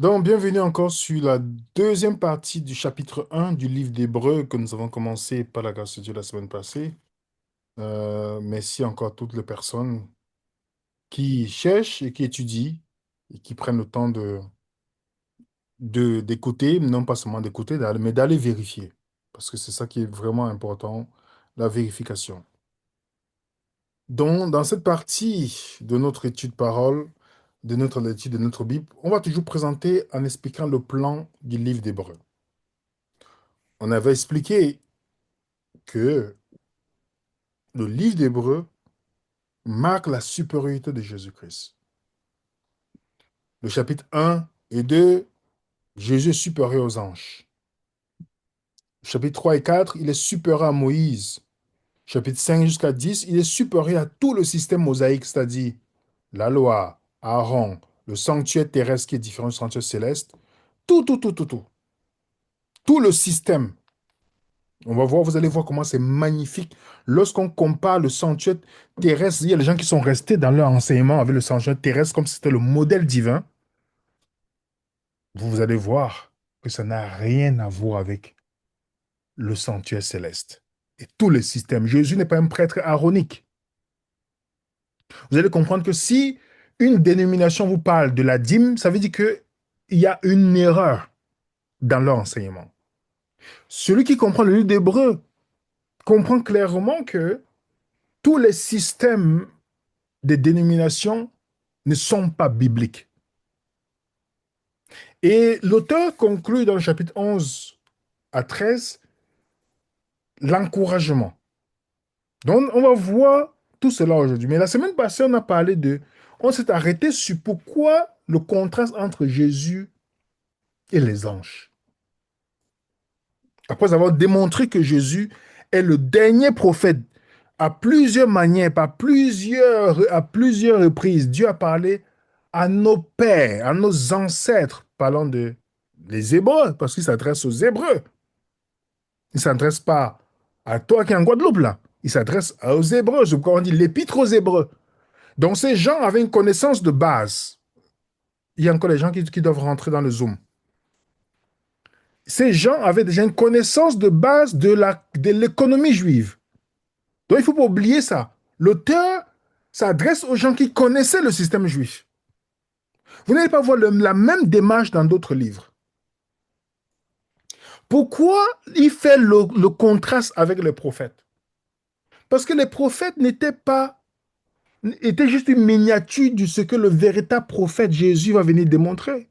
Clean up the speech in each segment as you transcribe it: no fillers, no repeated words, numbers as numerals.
Donc, bienvenue encore sur la deuxième partie du chapitre 1 du livre d'Hébreux que nous avons commencé par la grâce de Dieu la semaine passée. Merci encore à toutes les personnes qui cherchent et qui étudient et qui prennent le temps d'écouter, non pas seulement d'écouter, mais d'aller vérifier. Parce que c'est ça qui est vraiment important, la vérification. Donc, dans cette partie de notre étude parole, de notre étude de notre Bible, on va toujours présenter en expliquant le plan du livre d'Hébreux. On avait expliqué que le livre d'Hébreux marque la supériorité de Jésus-Christ. Le chapitre 1 et 2, Jésus est supérieur aux anges. Chapitre 3 et 4, il est supérieur à Moïse. Chapitre 5 jusqu'à 10, il est supérieur à tout le système mosaïque, c'est-à-dire la loi, Aaron, le sanctuaire terrestre qui est différent du sanctuaire céleste. Tout, tout, tout, tout, tout. Tout le système. On va voir, vous allez voir comment c'est magnifique. Lorsqu'on compare le sanctuaire terrestre, il y a des gens qui sont restés dans leur enseignement avec le sanctuaire terrestre comme si c'était le modèle divin. Vous allez voir que ça n'a rien à voir avec le sanctuaire céleste et tous les systèmes. Jésus n'est pas un prêtre aaronique. Vous allez comprendre que si une dénomination vous parle de la dîme, ça veut dire qu'il y a une erreur dans leur enseignement. Celui qui comprend le livre d'Hébreu comprend clairement que tous les systèmes des dénominations ne sont pas bibliques. Et l'auteur conclut dans le chapitre 11 à 13 l'encouragement. Donc, on va voir tout cela aujourd'hui. Mais la semaine passée, on s'est arrêté sur pourquoi le contraste entre Jésus et les anges. Après avoir démontré que Jésus est le dernier prophète, à plusieurs manières, à plusieurs reprises, Dieu a parlé à nos pères, à nos ancêtres, parlant de les Hébreux, parce qu'il s'adresse aux Hébreux. Il ne s'adresse pas à toi qui es en Guadeloupe, là. Il s'adresse aux Hébreux. C'est pourquoi on dit l'épître aux Hébreux. Donc, ces gens avaient une connaissance de base. Il y a encore des gens qui doivent rentrer dans le Zoom. Ces gens avaient déjà une connaissance de base de l'économie juive. Donc, il ne faut pas oublier ça. L'auteur s'adresse aux gens qui connaissaient le système juif. Vous n'allez pas voir la même démarche dans d'autres livres. Pourquoi il fait le contraste avec les prophètes? Parce que les prophètes étaient juste une miniature de ce que le véritable prophète Jésus va venir démontrer.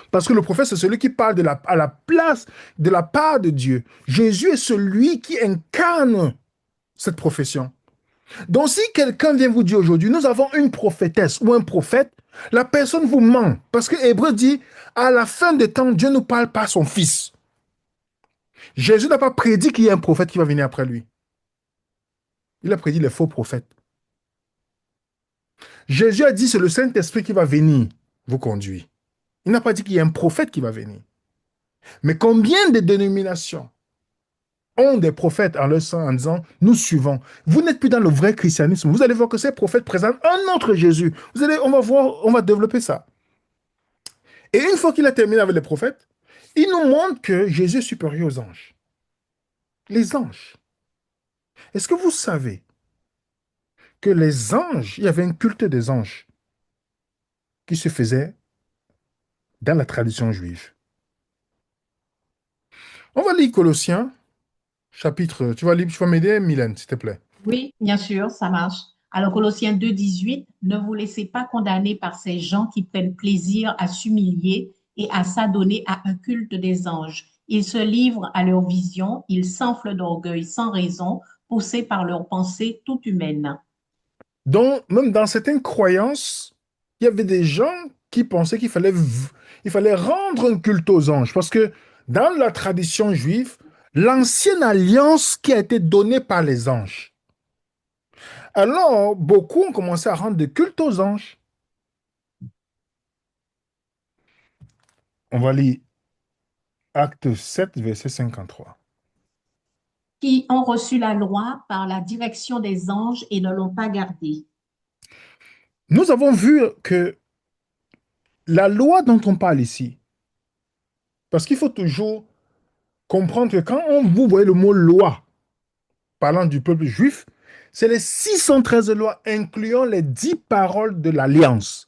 Parce que le prophète, c'est celui qui parle à la place, de la part de Dieu. Jésus est celui qui incarne cette profession. Donc, si quelqu'un vient vous dire aujourd'hui, nous avons une prophétesse ou un prophète, la personne vous ment. Parce que Hébreu dit, à la fin des temps, Dieu ne parle pas à son fils. Jésus n'a pas prédit qu'il y a un prophète qui va venir après lui. Il a prédit les faux prophètes. Jésus a dit, c'est le Saint-Esprit qui va venir vous conduire. Il n'a pas dit qu'il y a un prophète qui va venir. Mais combien de dénominations ont des prophètes en leur sein en disant, nous suivons. Vous n'êtes plus dans le vrai christianisme. Vous allez voir que ces prophètes présentent un autre Jésus. On va voir, on va développer ça. Et une fois qu'il a terminé avec les prophètes, il nous montre que Jésus est supérieur aux anges. Les anges. Est-ce que vous savez que les anges, il y avait un culte des anges qui se faisait dans la tradition juive? On va lire Colossiens, chapitre. Tu vas m'aider, Mylène, s'il te plaît. Oui, bien sûr, ça marche. Alors, Colossiens 2,18, ne vous laissez pas condamner par ces gens qui prennent plaisir à s'humilier et à s'adonner à un culte des anges. Ils se livrent à leur vision, ils s'enflent d'orgueil sans raison, poussés par leurs pensées toutes humaines. Donc, même dans certaines croyances, il y avait des gens qui pensaient il fallait rendre un culte aux anges. Parce que dans la tradition juive, l'ancienne alliance qui a été donnée par les anges. Alors, beaucoup ont commencé à rendre des cultes aux anges. On va lire Acte 7, verset 53. Qui ont reçu la loi par la direction des anges et ne l'ont pas gardée. Nous avons vu que la loi dont on parle ici, Parce qu'il faut toujours comprendre que quand on, vous voyez le mot loi parlant du peuple juif, c'est les 613 lois incluant les 10 paroles de l'Alliance.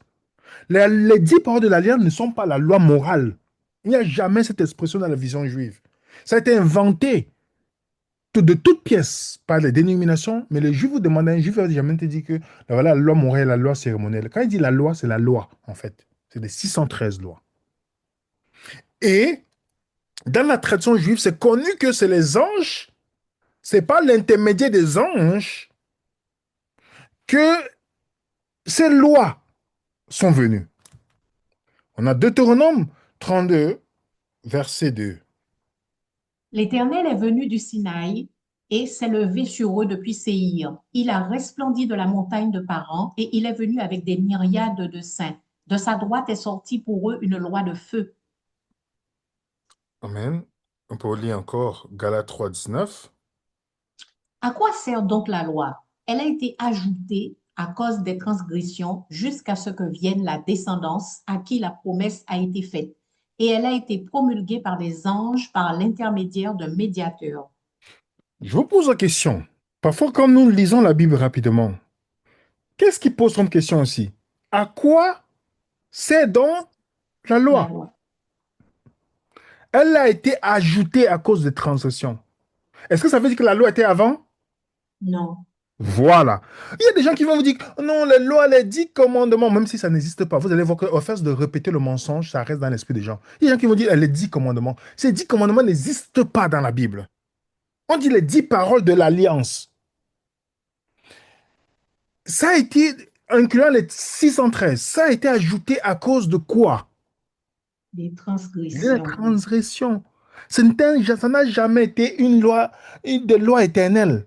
Les 10 paroles de l'Alliance ne sont pas la loi morale. Il n'y a jamais cette expression dans la vision juive. Ça a été inventé de toutes pièces par les dénominations, mais les juifs vous demandent, un juif va jamais te dire que voilà, la loi morale, la loi cérémonielle. Quand il dit la loi, c'est la loi, en fait. C'est les 613 lois. Et dans la tradition juive, c'est connu que c'est les anges, c'est par l'intermédiaire des anges que ces lois sont venues. On a Deutéronome 32, verset 2. L'Éternel est venu du Sinaï et s'est levé sur eux depuis Séhir. Il a resplendi de la montagne de Paran et il est venu avec des myriades de saints. De sa droite est sortie pour eux une loi de feu. Amen. On peut lire encore Galates 3, 19. À quoi sert donc la loi? Elle a été ajoutée à cause des transgressions jusqu'à ce que vienne la descendance à qui la promesse a été faite. Et elle a été promulguée par les anges par l'intermédiaire d'un médiateur. Je vous pose la question. Parfois, quand nous lisons la Bible rapidement, qu'est-ce qui pose comme question aussi? À quoi sert donc la La loi? loi. Elle a été ajoutée à cause des transgressions. Est-ce que ça veut dire que la loi était avant? Non. Voilà. Il y a des gens qui vont vous dire, non, les lois, les 10 commandements, même si ça n'existe pas, vous allez voir qu'à force de répéter le mensonge, ça reste dans l'esprit des gens. Il y a des gens qui vont dire, les 10 commandements. Ces 10 commandements n'existent pas dans la Bible. On dit les 10 paroles de l'Alliance. Ça a été, incluant les 613, ça a été ajouté à cause de quoi? Des Les transgressions. transgressions. Ça n'a jamais été une loi, une des lois éternelles.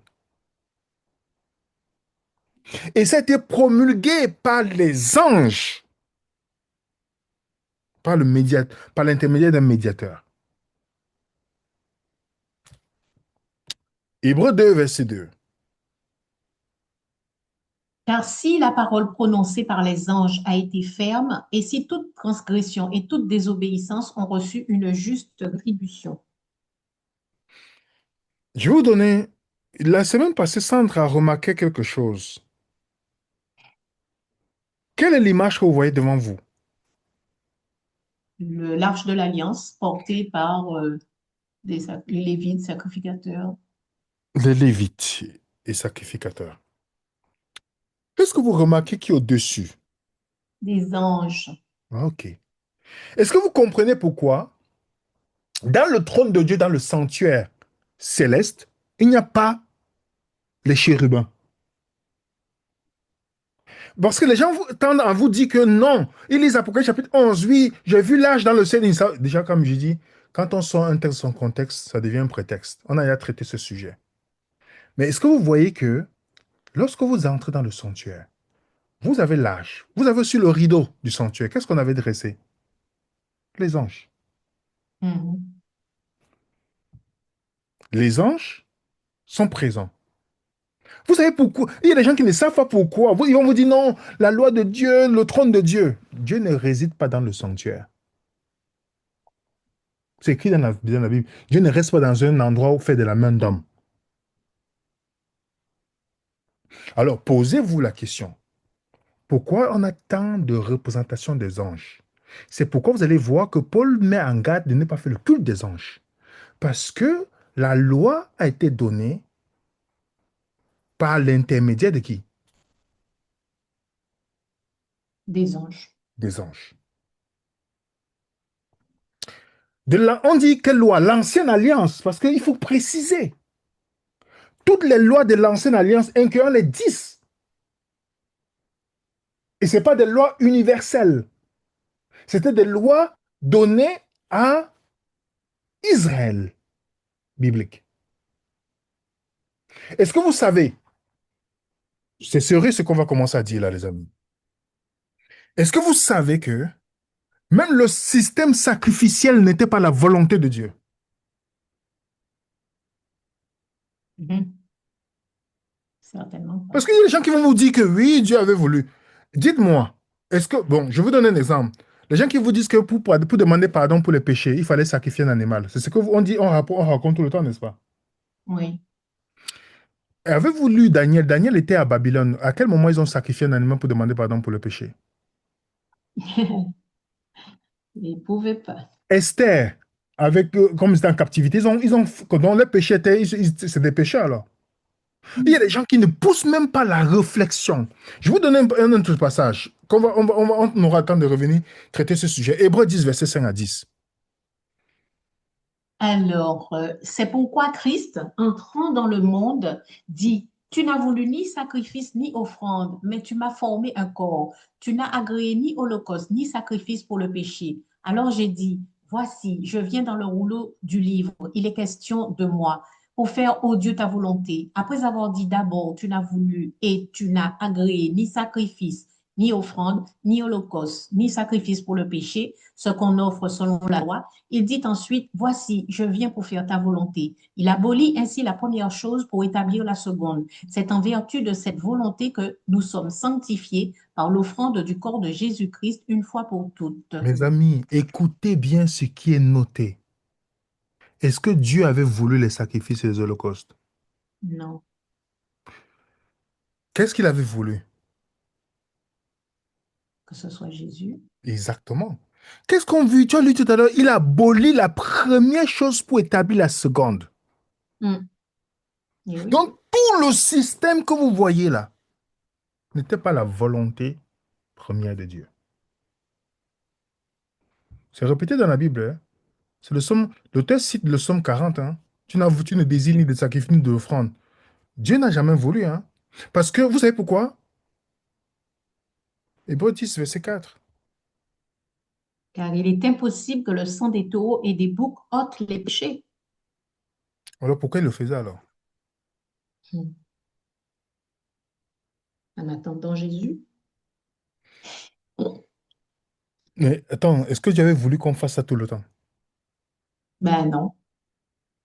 Et ça a été promulgué par les anges, par l'intermédiaire d'un médiateur. Hébreux 2, verset 2. Car si la parole prononcée par les anges a été ferme, et si toute transgression et toute désobéissance ont reçu une juste rétribution. Je vais vous donner, la semaine passée, Sandra a remarqué quelque chose. Quelle est l'image que vous voyez devant vous? L'arche de l'Alliance portée par les Lévites sacrificateurs, Les Lévites et sacrificateurs. Qu'est-ce que vous remarquez qui est au-dessus? des anges. Ah, ok. Est-ce que vous comprenez pourquoi, dans le trône de Dieu, dans le sanctuaire céleste, il n'y a pas les chérubins? Parce que les gens tendent à vous dire que non. Ils lisent Apocalypse chapitre 11. Oui, j'ai vu l'âge dans le ciel. Déjà, comme je dis, quand on sort un texte de son contexte, ça devient un prétexte. On a déjà traité ce sujet. Mais est-ce que vous voyez que lorsque vous entrez dans le sanctuaire, vous avez l'âge, vous avez sur le rideau du sanctuaire, qu'est-ce qu'on avait dressé? Les anges. Mhm. Les anges sont présents. Vous savez pourquoi? Il y a des gens qui ne savent pas pourquoi. Ils vont vous dire non, la loi de Dieu, le trône de Dieu. Dieu ne réside pas dans le sanctuaire. C'est écrit dans la Bible. Dieu ne reste pas dans un endroit où fait de la main d'homme. Alors, posez-vous la question. Pourquoi on a tant de représentations des anges? C'est pourquoi vous allez voir que Paul met en garde de ne pas faire le culte des anges. Parce que la loi a été donnée par l'intermédiaire de qui? Des anges. Des anges. De là, on dit quelle loi? L'ancienne alliance, parce qu'il faut préciser. Toutes les lois de l'ancienne alliance, incluant les 10. Et ce n'est pas des lois universelles. C'était des lois données à Israël, biblique. Est-ce que vous savez, c'est sérieux ce qu'on va commencer à dire là, les amis. Est-ce que vous savez que même le système sacrificiel n'était pas la volonté de Dieu? Mhm. Certainement pas. Parce qu'il y a des gens qui vont vous dire que oui, Dieu avait voulu. Dites-moi, est-ce que, bon, je vous donne un exemple. Les gens qui vous disent que pour demander pardon pour les péchés, il fallait sacrifier un animal. C'est ce que on dit, on raconte tout le temps, n'est-ce pas? Oui. Et avez-vous lu Daniel? Daniel était à Babylone. À quel moment ils ont sacrifié un animal pour demander pardon pour le péché? Ils ne pouvaient pas. Esther, comme ils étaient en captivité, dans les péchés étaient, c'est des péchés alors. Il y a des gens qui ne poussent même pas la réflexion. Je vais vous donner un autre passage. On aura le temps de revenir traiter ce sujet. Hébreux 10, versets 5 à 10. Alors, c'est pourquoi Christ, entrant dans le monde, dit, tu n'as voulu ni sacrifice ni offrande, mais tu m'as formé un corps. Tu n'as agréé ni holocauste ni sacrifice pour le péché. Alors j'ai dit, voici, je viens dans le rouleau du livre. Il est question de moi pour faire, ô Dieu, ta volonté. Après avoir dit d'abord, tu n'as voulu et tu n'as agréé ni sacrifice, ni offrande, ni holocauste, ni sacrifice pour le péché, ce qu'on offre selon la loi. Il dit ensuite, voici, je viens pour faire ta volonté. Il abolit ainsi la première chose pour établir la seconde. C'est en vertu de cette volonté que nous sommes sanctifiés par l'offrande du corps de Jésus-Christ une fois pour toutes. Mes amis, écoutez bien ce qui est noté. Est-ce que Dieu avait voulu les sacrifices et les holocaustes? Non, Qu'est-ce qu'il avait voulu? que ce soit Jésus. Exactement. Qu'est-ce qu'on vit? Tu as lu tout à l'heure, il abolit la première chose pour établir la seconde. Mm. Et oui, Donc, tout le système que vous voyez là n'était pas la volonté première de Dieu. C'est répété dans la Bible, hein. C'est le psaume, l'auteur cite le psaume 40, hein. Tu ne désires ni de sacrifice ni d'offrande. Dieu n'a jamais voulu, hein. Parce que, vous savez pourquoi? Hébreux 10, verset 4. car il est impossible que le sang des taureaux et des boucs ôte les péchés. Alors pourquoi il le faisait alors? Mm. En attendant Jésus. Mais attends, est-ce que Dieu avait voulu qu'on fasse ça tout le temps? Ben non,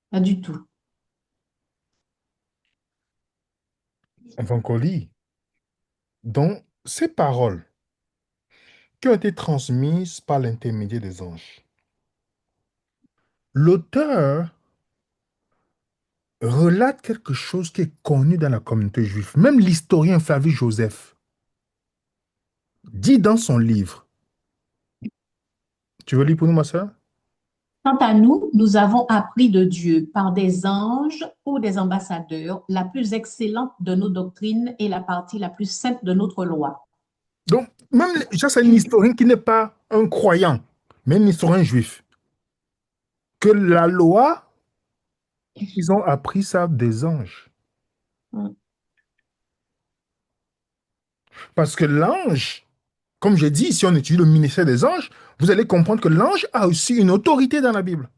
pas du tout. On va encore lire. Donc, ces paroles qui ont été transmises par l'intermédiaire des anges. L'auteur relate quelque chose qui est connu dans la communauté juive. Même l'historien Flavius Joseph dit dans son livre, tu veux lire pour nous, ma soeur? Quant à nous, nous avons appris de Dieu par des anges ou des ambassadeurs la plus excellente de nos doctrines et la partie la plus sainte de notre loi. Donc, même, ça, c'est un historien qui n'est pas un croyant, mais un historien juif. Que la loi, ils ont appris ça des anges. Parce que l'ange, comme j'ai dit, si on étudie le ministère des anges, vous allez comprendre que l'ange a aussi une autorité dans la Bible.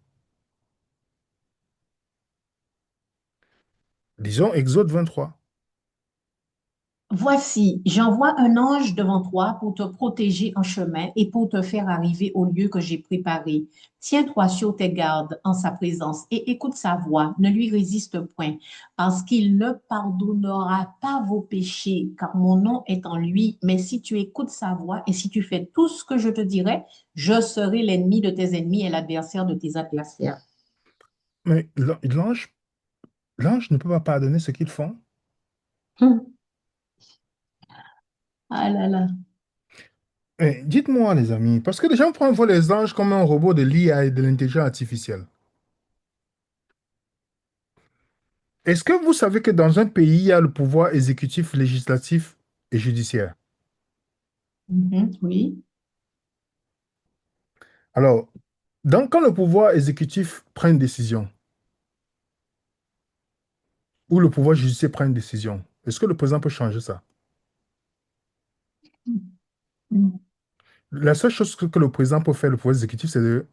Disons Exode 23. Voici, j'envoie un ange devant toi pour te protéger en chemin et pour te faire arriver au lieu que j'ai préparé. Tiens-toi sur tes gardes en sa présence et écoute sa voix. Ne lui résiste point, parce qu'il ne pardonnera pas vos péchés, car mon nom est en lui. Mais si tu écoutes sa voix et si tu fais tout ce que je te dirai, je serai l'ennemi de tes ennemis et l'adversaire de tes adversaires. Mais l'ange ne peut pas pardonner ce qu'ils font. Ah là là. Eh, dites-moi, les amis, parce que les gens voient les anges comme un robot de l'IA et de l'intelligence artificielle. Est-ce que vous savez que dans un pays, il y a le pouvoir exécutif, législatif et judiciaire? Mhm, oui. Alors, quand le pouvoir exécutif prend une décision, ou le pouvoir judiciaire prend une décision, est-ce que le président peut changer ça? Mhm. La seule chose que le président peut faire, le pouvoir exécutif, c'est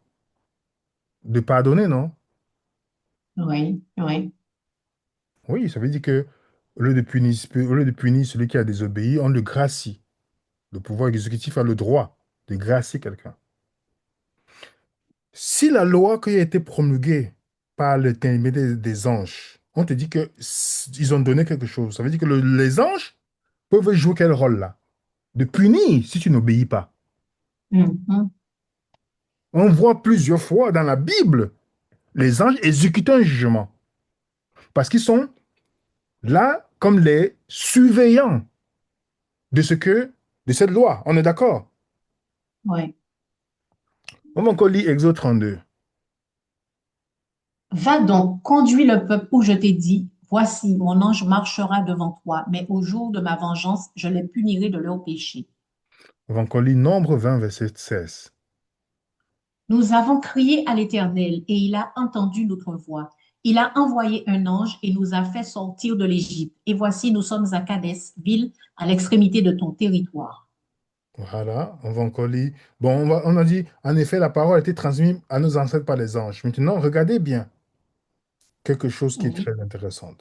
de pardonner, non? Oui, oui. Oui, ça veut dire que au lieu de punir celui qui a désobéi, on le gracie. Le pouvoir exécutif a le droit de gracier quelqu'un. Si la loi qui a été promulguée par l'intermédiaire des anges, on te dit que ils ont donné quelque chose, ça veut dire que les anges peuvent jouer quel rôle là? De punir si tu n'obéis pas. Mhm. On voit plusieurs fois dans la Bible les anges exécuter un jugement parce qu'ils sont là comme les surveillants de de cette loi. On est d'accord? Ouais. On va encore lire Exode 32. Va donc, conduis le peuple où je t'ai dit, voici, mon ange marchera devant toi, mais au jour de ma vengeance, je les punirai de leurs péchés. On va encore lire Nombre 20, verset 16. Nous avons crié à l'Éternel et il a entendu notre voix. Il a envoyé un ange et nous a fait sortir de l'Égypte. Et voici, nous sommes à Kadès, ville à l'extrémité de ton territoire. Voilà, on va encore lire. Bon, on a dit, en effet, la parole a été transmise à nos ancêtres par les anges. Maintenant, regardez bien quelque chose qui est Oui, très intéressant.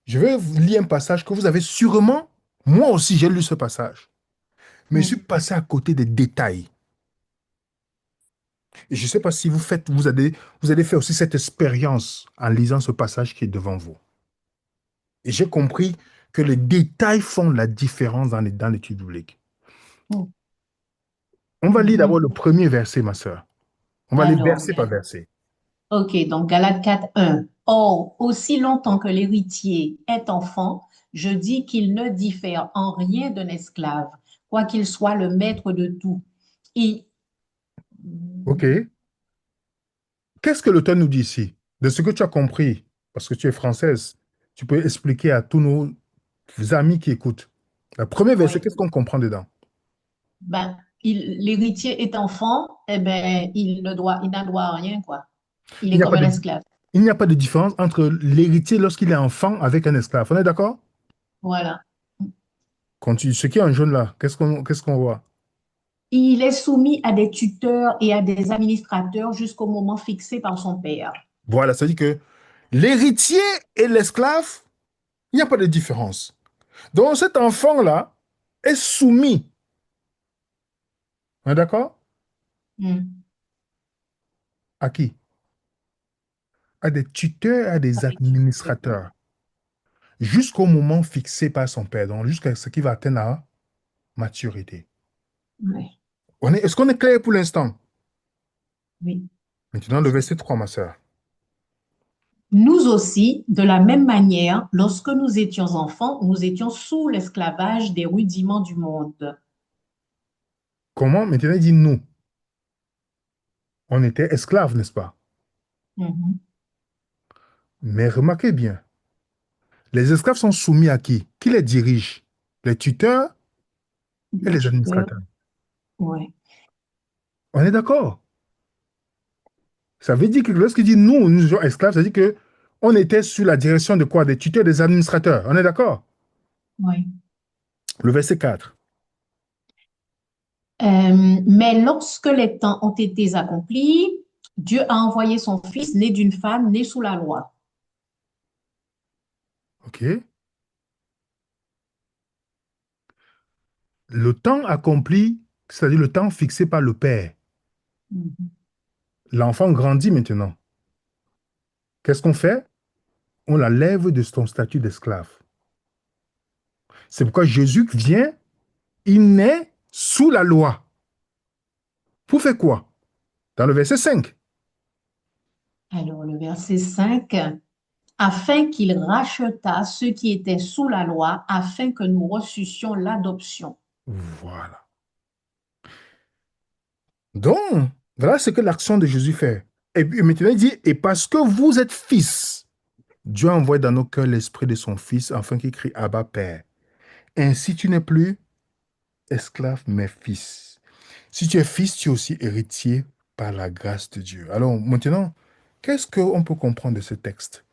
Je vais vous lire un passage que vous avez sûrement, moi aussi j'ai lu ce passage, mais je suis oui, passé à côté des détails. Et je ne sais pas si vous allez faire aussi cette expérience en lisant ce passage qui est devant vous. Et j'ai compris que les détails font la différence dans l'étude biblique. oui. On va lire d'abord Mhm. le premier verset, ma sœur. On va aller Alors, verset par verset. ok, donc Galates 4, 1. Or, aussi longtemps que l'héritier est enfant, je dis qu'il ne diffère en rien d'un esclave, quoiqu'il soit le maître de tout. Et, OK. Qu'est-ce que l'auteur nous dit ici? De ce que tu as compris, parce que tu es française, tu peux expliquer à tous nos amis qui écoutent. Le premier verset, ouais, qu'est-ce qu'on comprend dedans? ben, l'héritier est enfant, eh ben, il n'en doit rien, quoi. Il Il est n'y a comme pas un de, esclave. il n'y a pas de différence entre l'héritier lorsqu'il est enfant avec un esclave. On est d'accord? Voilà. Ce qui est en jaune là, qu'est-ce qu'on voit? Il est soumis à des tuteurs et à des administrateurs jusqu'au moment fixé par son père. Voilà, ça dit que l'héritier et l'esclave, il n'y a pas de différence. Donc cet enfant-là est soumis, on est d'accord? Hmm. À qui? À des tuteurs, à des Avec tuteur. administrateurs, jusqu'au moment fixé par son père, donc jusqu'à ce qu'il va atteindre la maturité. Ouais. Est-ce qu'on est clair pour l'instant? Oui. Maintenant, le verset 3, ma sœur. Nous aussi, de la même manière, lorsque nous étions enfants, nous étions sous l'esclavage des rudiments du monde. Comment? Maintenant, il dit nous. On était esclaves, n'est-ce pas? Mhm. Mais remarquez bien, les esclaves sont soumis à qui? Qui les dirige? Les tuteurs et Les les tuteurs, administrateurs. ouais. On est d'accord? Ça veut dire que lorsqu'il dit nous, nous sommes esclaves, ça veut dire que on était sous la direction de quoi? Des tuteurs, des administrateurs. On est d'accord? Ouais. Le verset 4. Mais lorsque les temps ont été accomplis, Dieu a envoyé son Fils né d'une femme née sous la loi. OK? Le temps accompli, c'est-à-dire le temps fixé par le Père. Mhm. L'enfant grandit maintenant. Qu'est-ce qu'on fait? On la lève de son statut d'esclave. C'est pourquoi Jésus vient, il naît sous la loi. Pour faire quoi? Dans le verset 5. Alors, le verset 5, afin qu'il rachetât ceux qui étaient sous la loi, afin que nous reçussions l'adoption. Voilà. Donc, voilà ce que l'action de Jésus fait. Et puis maintenant, il dit, et parce que vous êtes fils, Dieu a envoyé dans nos cœurs l'esprit de son Fils, afin qu'il crie Abba, Père. Ainsi, tu n'es plus esclave, mais fils. Si tu es fils, tu es aussi héritier par la grâce de Dieu. Alors maintenant, qu'est-ce qu'on peut comprendre de ce texte?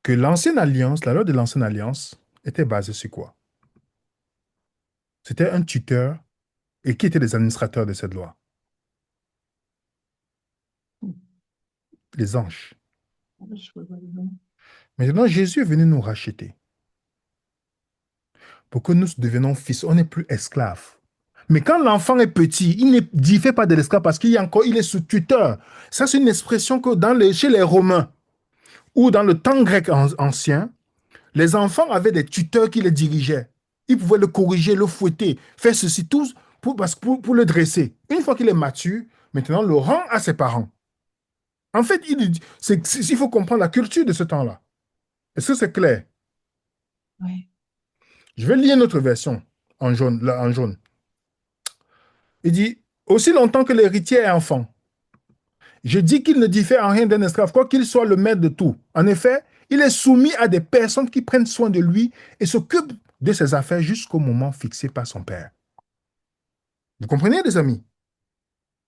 Que l'ancienne alliance, la loi de l'ancienne alliance, était basée sur quoi? C'était un tuteur et qui étaient les administrateurs de cette loi? Les anges. Maintenant, Jésus est venu nous racheter pour que nous devenions fils. On n'est plus esclaves. Mais quand l'enfant est petit, il ne diffère pas de l'esclave parce il est sous tuteur. Ça, c'est une expression que chez les Romains ou dans le temps grec ancien, les enfants avaient des tuteurs qui les dirigeaient. Ils pouvaient le corriger, le fouetter, faire ceci, tout pour le dresser. Une fois qu'il est mature, maintenant, le rend à ses parents. En fait, il faut comprendre la culture de ce temps-là. Est-ce que c'est clair? Ouais. Je vais lire notre version en jaune, là, en jaune. Il dit, aussi longtemps que l'héritier est enfant, je dis qu'il ne diffère en rien d'un esclave, quoi qu'il soit le maître de tout. En effet, il est soumis à des personnes qui prennent soin de lui et s'occupent de ses affaires jusqu'au moment fixé par son père. Vous comprenez, les amis?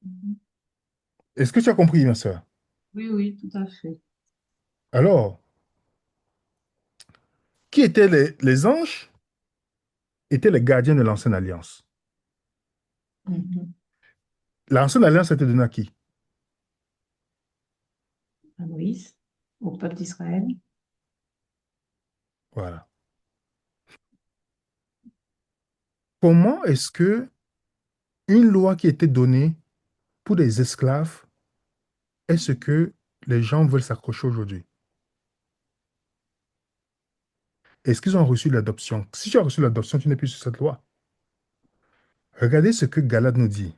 Mhm. Est-ce que tu as compris, ma soeur? Oui, oui, tout à fait. Alors, qui étaient les anges? Étaient les gardiens de l'ancienne alliance. Mhm. L'ancienne alliance était donnée à qui? À Moïse, au peuple d'Israël. Voilà. Comment est-ce que une loi qui était donnée pour des esclaves est ce que les gens veulent s'accrocher aujourd'hui? Est-ce qu'ils ont reçu l'adoption? Si tu as reçu l'adoption, tu n'es plus sur cette loi. Regardez ce que Galate nous dit.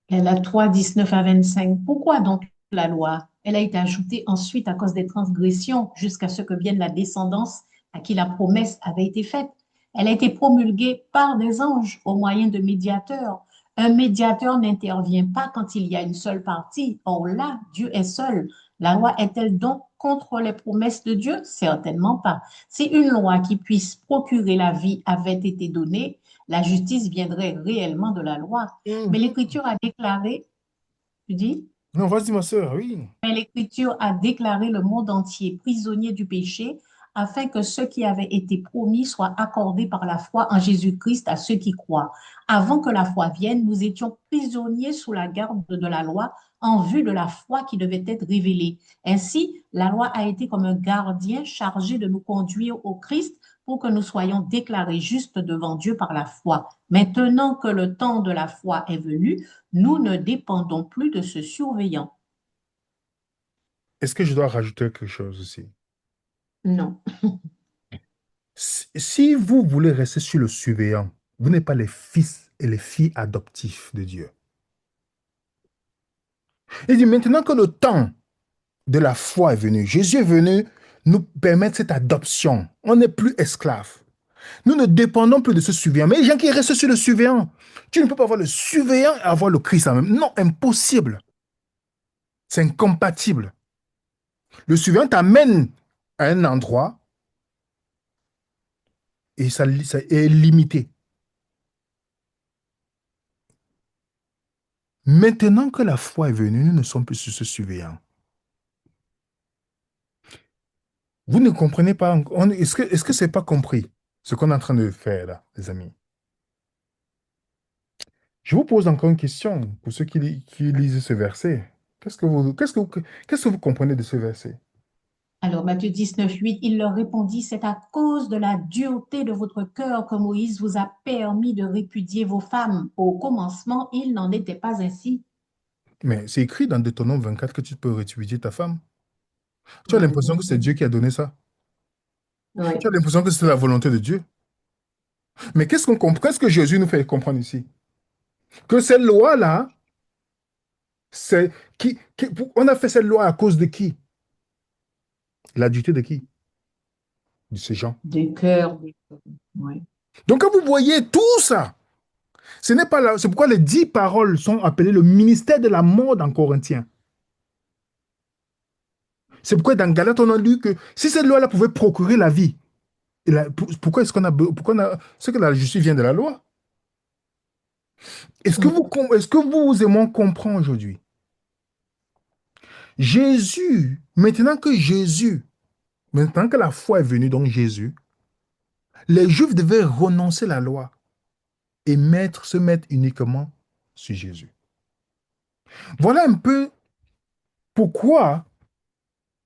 Elle a 3, 19 à 25. Pourquoi donc la loi? Elle a été ajoutée ensuite à cause des transgressions jusqu'à ce que vienne la descendance à qui la promesse avait été faite. Elle a été promulguée par des anges au moyen de médiateurs. Un médiateur n'intervient pas quand il y a une seule partie. Or là, Dieu est seul. La loi est-elle donc contre les promesses de Dieu? Certainement pas. Si une loi qui puisse procurer la vie avait été donnée, la justice viendrait réellement de la loi. Mais Mhm. l'Écriture a déclaré, tu dis, Non, vas-y, ma soeur, oui. mais l'Écriture a déclaré le monde entier prisonnier du péché afin que ce qui avait été promis soit accordé par la foi en Jésus-Christ à ceux qui croient. Avant que la foi vienne, nous étions prisonniers sous la garde de la loi en vue de la foi qui devait être révélée. Ainsi, la loi a été comme un gardien chargé de nous conduire au Christ pour que nous soyons déclarés justes devant Dieu par la foi. Maintenant que le temps de la foi est venu, nous ne dépendons plus de ce surveillant. Est-ce que je dois rajouter quelque chose aussi? Non. Si vous voulez rester sur le surveillant, vous n'êtes pas les fils et les filles adoptifs de Dieu. Il dit maintenant que le temps de la foi est venu, Jésus est venu nous permettre cette adoption. On n'est plus esclaves. Nous ne dépendons plus de ce surveillant. Mais les gens qui restent sur le surveillant, tu ne peux pas avoir le surveillant et avoir le Christ en même. Non, impossible. C'est incompatible. Le surveillant t'amène à un endroit et ça est limité. Maintenant que la foi est venue, nous ne sommes plus sur ce surveillant. Vous ne comprenez pas. Est-ce que c'est pas compris ce qu'on est en train de faire là, les amis? Je vous pose encore une question pour ceux qui lisent ce verset. Qu'est-ce que vous comprenez de ce verset? Alors, Matthieu 19, 8, il leur répondit, c'est à cause de la dureté de votre cœur que Moïse vous a permis de répudier vos femmes. Au commencement, il n'en était pas ainsi. Mais c'est écrit dans Deutéronome 24 que tu peux répudier ta femme. Tu as l'impression que Mhm. c'est Dieu qui a donné ça. Tu as Oui. l'impression que c'est la volonté de Dieu. Mais qu'est-ce qu'on comprend? Qu'est-ce que Jésus nous fait comprendre ici? Que cette loi-là, c'est on a fait cette loi à cause de qui? La dureté de qui? De ces gens. De cœur. Oui. Donc quand vous voyez tout ça, ce n'est pas là. C'est pourquoi les 10 paroles sont appelées le ministère de la mort dans Corinthiens. C'est pourquoi dans Galates, on a lu que si cette loi-là pouvait procurer la vie, pourquoi est-ce c'est que la justice vient de la loi? Mhm. Est-ce que vous et moi comprenons aujourd'hui? Maintenant que la foi est venue dans Jésus, les Juifs devaient renoncer à la loi et se mettre uniquement sur Jésus. Voilà un peu pourquoi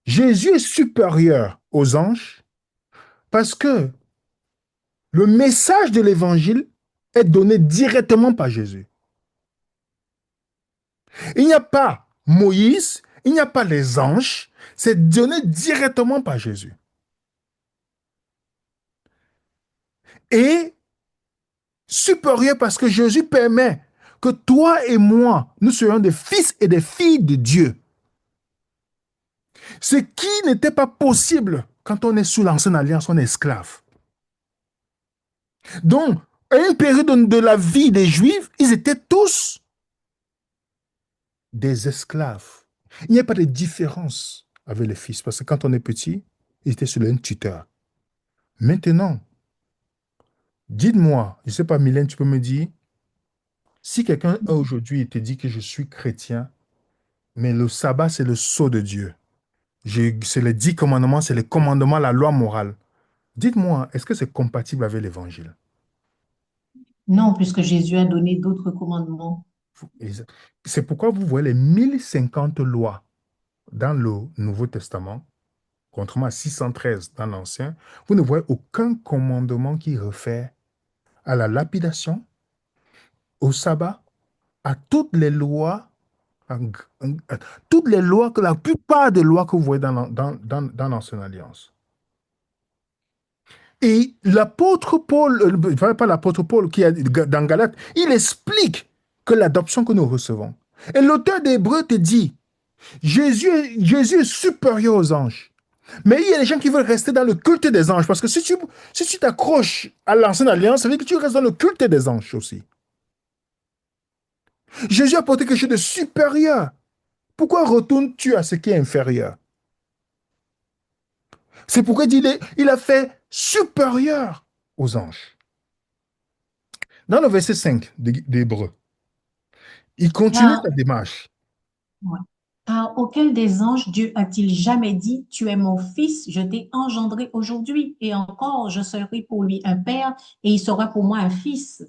Jésus est supérieur aux anges, parce que le message de l'évangile est donné directement par Jésus. Il n'y a pas Moïse, il n'y a pas les anges, c'est donné directement par Jésus. Et supérieur parce que Jésus permet que toi et moi, nous soyons des fils et des filles de Dieu. Ce qui n'était pas possible quand on est sous l'ancienne alliance, on est esclave. Donc, à une période de la vie des Juifs, ils étaient tous des esclaves. Il n'y a pas de différence avec les fils, parce que quand on est petit, ils étaient sur un tuteur. Maintenant, dites-moi, je ne sais pas, Mylène, tu peux me dire, si quelqu'un aujourd'hui te dit que je suis chrétien, mais le sabbat, c'est le sceau de Dieu. C'est les 10 commandements, c'est les commandements, la loi morale. Dites-moi, est-ce que c'est compatible avec l'évangile? Non, puisque Jésus a donné d'autres commandements. Et c'est pourquoi vous voyez les 1050 lois dans le Nouveau Testament, contrairement à 613 dans l'Ancien, vous ne voyez aucun commandement qui réfère à la lapidation, au sabbat, à toutes les lois, à toutes les lois, que la plupart des lois que vous voyez dans l'Ancienne Alliance. Et l'apôtre Paul, pas l'apôtre Paul, qui est dans Galate, il explique que l'adoption que nous recevons. Et l'auteur d'Hébreu te dit, Jésus est supérieur aux anges. Mais il y a des gens qui veulent rester dans le culte des anges. Parce que si tu t'accroches à l'ancienne alliance, ça veut dire que tu restes dans le culte des anges aussi. Jésus a porté quelque chose de supérieur. Pourquoi retournes-tu à ce qui est inférieur? C'est pourquoi il a fait supérieur aux anges. Dans le verset 5 d'Hébreu, il continue Car, sa démarche. ouais. Car auquel des anges Dieu a-t-il jamais dit, tu es mon fils, je t'ai engendré aujourd'hui, et encore je serai pour lui un père, et il sera pour moi un fils.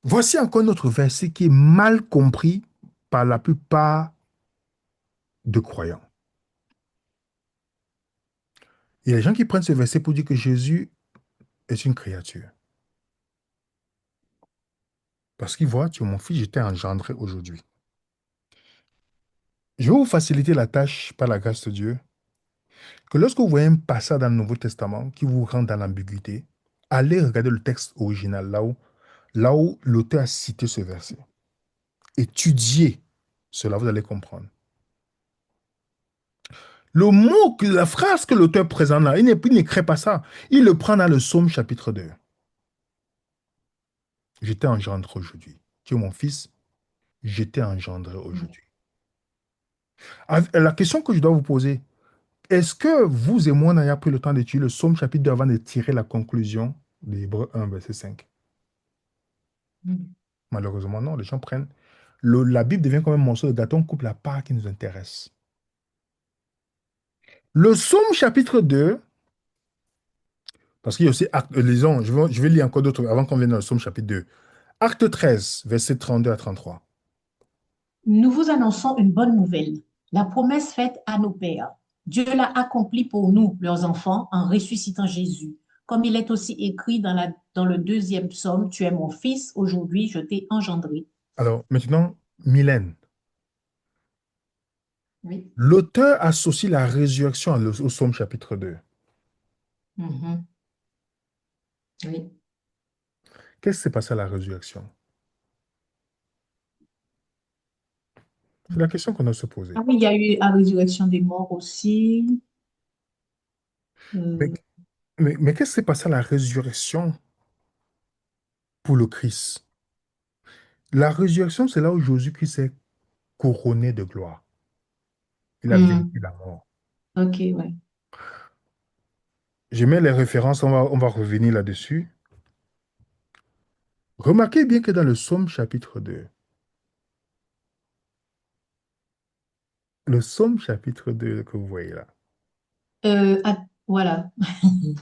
Voici encore notre verset qui est mal compris par la plupart de croyants. Il y a des gens qui prennent ce verset pour dire que Jésus est une créature. Parce qu'ils voient, tu es mon fils, je t'ai engendré aujourd'hui. Je vais vous faciliter la tâche par la grâce de Dieu, que lorsque vous voyez un passage dans le Nouveau Testament qui vous rend dans l'ambiguïté, allez regarder le texte original, là où l'auteur a cité ce verset. Étudiez cela, vous allez comprendre. Le mot, la phrase que l'auteur présente là, il n'écrit pas ça. Il le prend dans le Psaume chapitre 2. Je t'ai engendré aujourd'hui. Tu es mon fils, je t'ai engendré aujourd'hui. La question que je dois vous poser, est-ce que vous et moi, on a pris le temps d'étudier le Psaume chapitre 2 avant de tirer la conclusion d'Hébreux 1, verset 5? Malheureusement, non. Les gens prennent. La Bible devient comme un morceau de gâteau, on coupe la part qui nous intéresse. Le Psaume chapitre 2, parce qu'il y a aussi lisons, je vais lire encore d'autres avant qu'on vienne dans le Psaume chapitre 2. Acte 13, verset 32 à 33. Nous vous annonçons une bonne nouvelle, la promesse faite à nos pères. Dieu l'a accomplie pour nous, leurs enfants, en ressuscitant Jésus. Comme il est aussi écrit dans le deuxième psaume, tu es mon fils, aujourd'hui je t'ai engendré. Alors, maintenant, Mylène. Oui. L'auteur associe la résurrection au Psaume chapitre 2. Mhm. Oui. Qu'est-ce qui s'est passé à la résurrection? C'est la question qu'on doit se poser. Ah oui, il y a eu la résurrection des morts aussi. Mais, Euh, mais qu'est-ce qui s'est passé à la résurrection pour le Christ? La résurrection, c'est là où Jésus-Christ est couronné de gloire. Il a vaincu hmm, la mort. ok, ouais. Je mets les références, on va revenir là-dessus. Remarquez bien que dans le Psaume chapitre 2, le Psaume chapitre 2 que vous voyez là, Voilà. lisons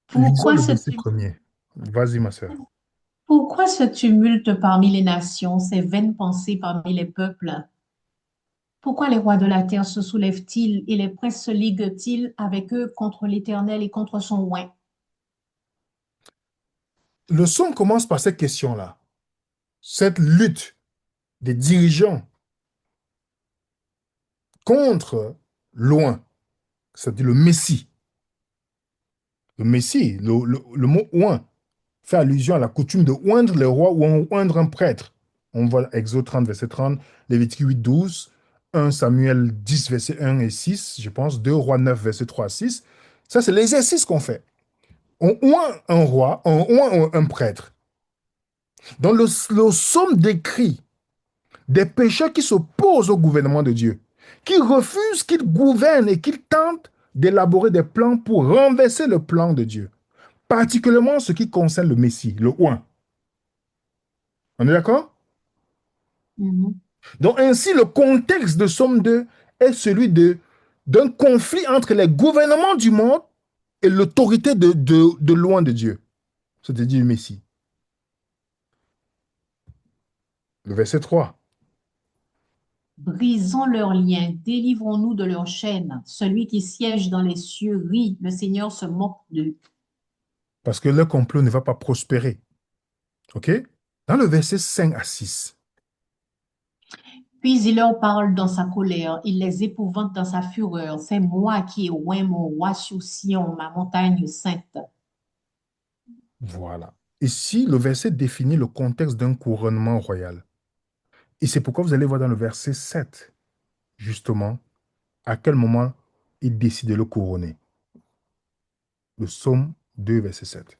Pourquoi le ce, verset tu- premier. Vas-y, ma sœur. Pourquoi ce tumulte parmi les nations, ces vaines pensées parmi les peuples? Pourquoi les rois de la terre se soulèvent-ils et les princes se liguent-ils avec eux contre l'Éternel et contre son oint? Le psaume commence par cette question-là. Cette lutte des dirigeants contre loin, c'est-à-dire le Messie. Le Messie, le mot oint fait allusion à la coutume de oindre le roi ou oindre un prêtre. On voit Exode 30, verset 30, Lévitique 8, 12, 1 Samuel 10, verset 1 et 6, je pense, 2 Rois 9, verset 3 à 6. Ça, c'est l'exercice qu'on fait. On oint un roi, on oint un prêtre. Dans le psaume décrit des pécheurs qui s'opposent au gouvernement de Dieu, qui refusent qu'il gouverne et qu'il tentent d'élaborer des plans pour renverser le plan de Dieu, particulièrement ce qui concerne le Messie, le oint. On est d'accord? Mhm. Donc ainsi, le contexte de Somme 2 est celui d'un conflit entre les gouvernements du monde et l'autorité de loin de Dieu, c'est-à-dire le Messie. Le verset 3. Brisons leurs liens, délivrons-nous de leurs chaînes. Celui qui siège dans les cieux rit, le Seigneur se moque d'eux. Parce que le complot ne va pas prospérer. OK? Dans le verset 5 à 6. Puis il leur parle dans sa colère, il les épouvante dans sa fureur. C'est moi qui ai oint mon roi sur Sion, ma montagne sainte. Voilà. Ici, le verset définit le contexte d'un couronnement royal. Et c'est pourquoi vous allez voir dans le verset 7, justement, à quel moment il décide de le couronner. Le psaume 2, verset 7.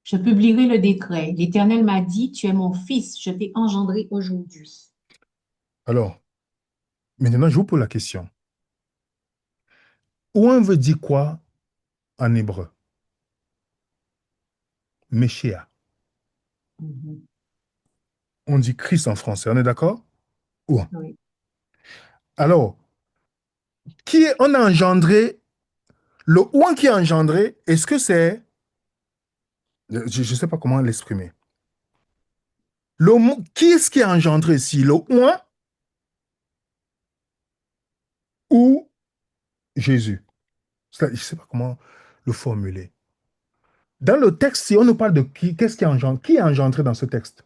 Je publierai le décret. L'Éternel m'a dit, tu es mon fils, je t'ai engendré aujourd'hui. Alors, maintenant, je vous pose la question. Ouin veut dire quoi en hébreu? Meshéa. Mhm. On dit Christ en français, on est d'accord? Ouin. Oui. Alors, on a engendré, le ouin qui a engendré, est-ce que c'est, je ne sais pas comment l'exprimer. Qui est-ce qui a engendré ici? Le ouin ou Jésus? Je ne sais pas comment le formuler. Dans le texte, si on nous parle de qui, qu'est-ce qui est engendré dans ce texte?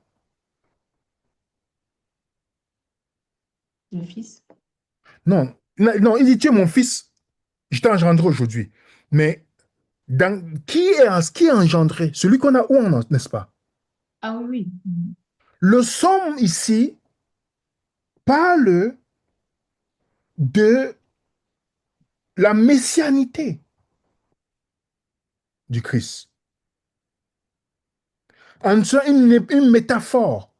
Le fils. Non, non, il dit, tu es mon fils, je t'ai engendré aujourd'hui. Mais qui est engendré? Celui qu'on a où, n'est-ce pas? Ah oui, oui. Mhm. Le somme ici parle de la messianité du Christ. En soi, une métaphore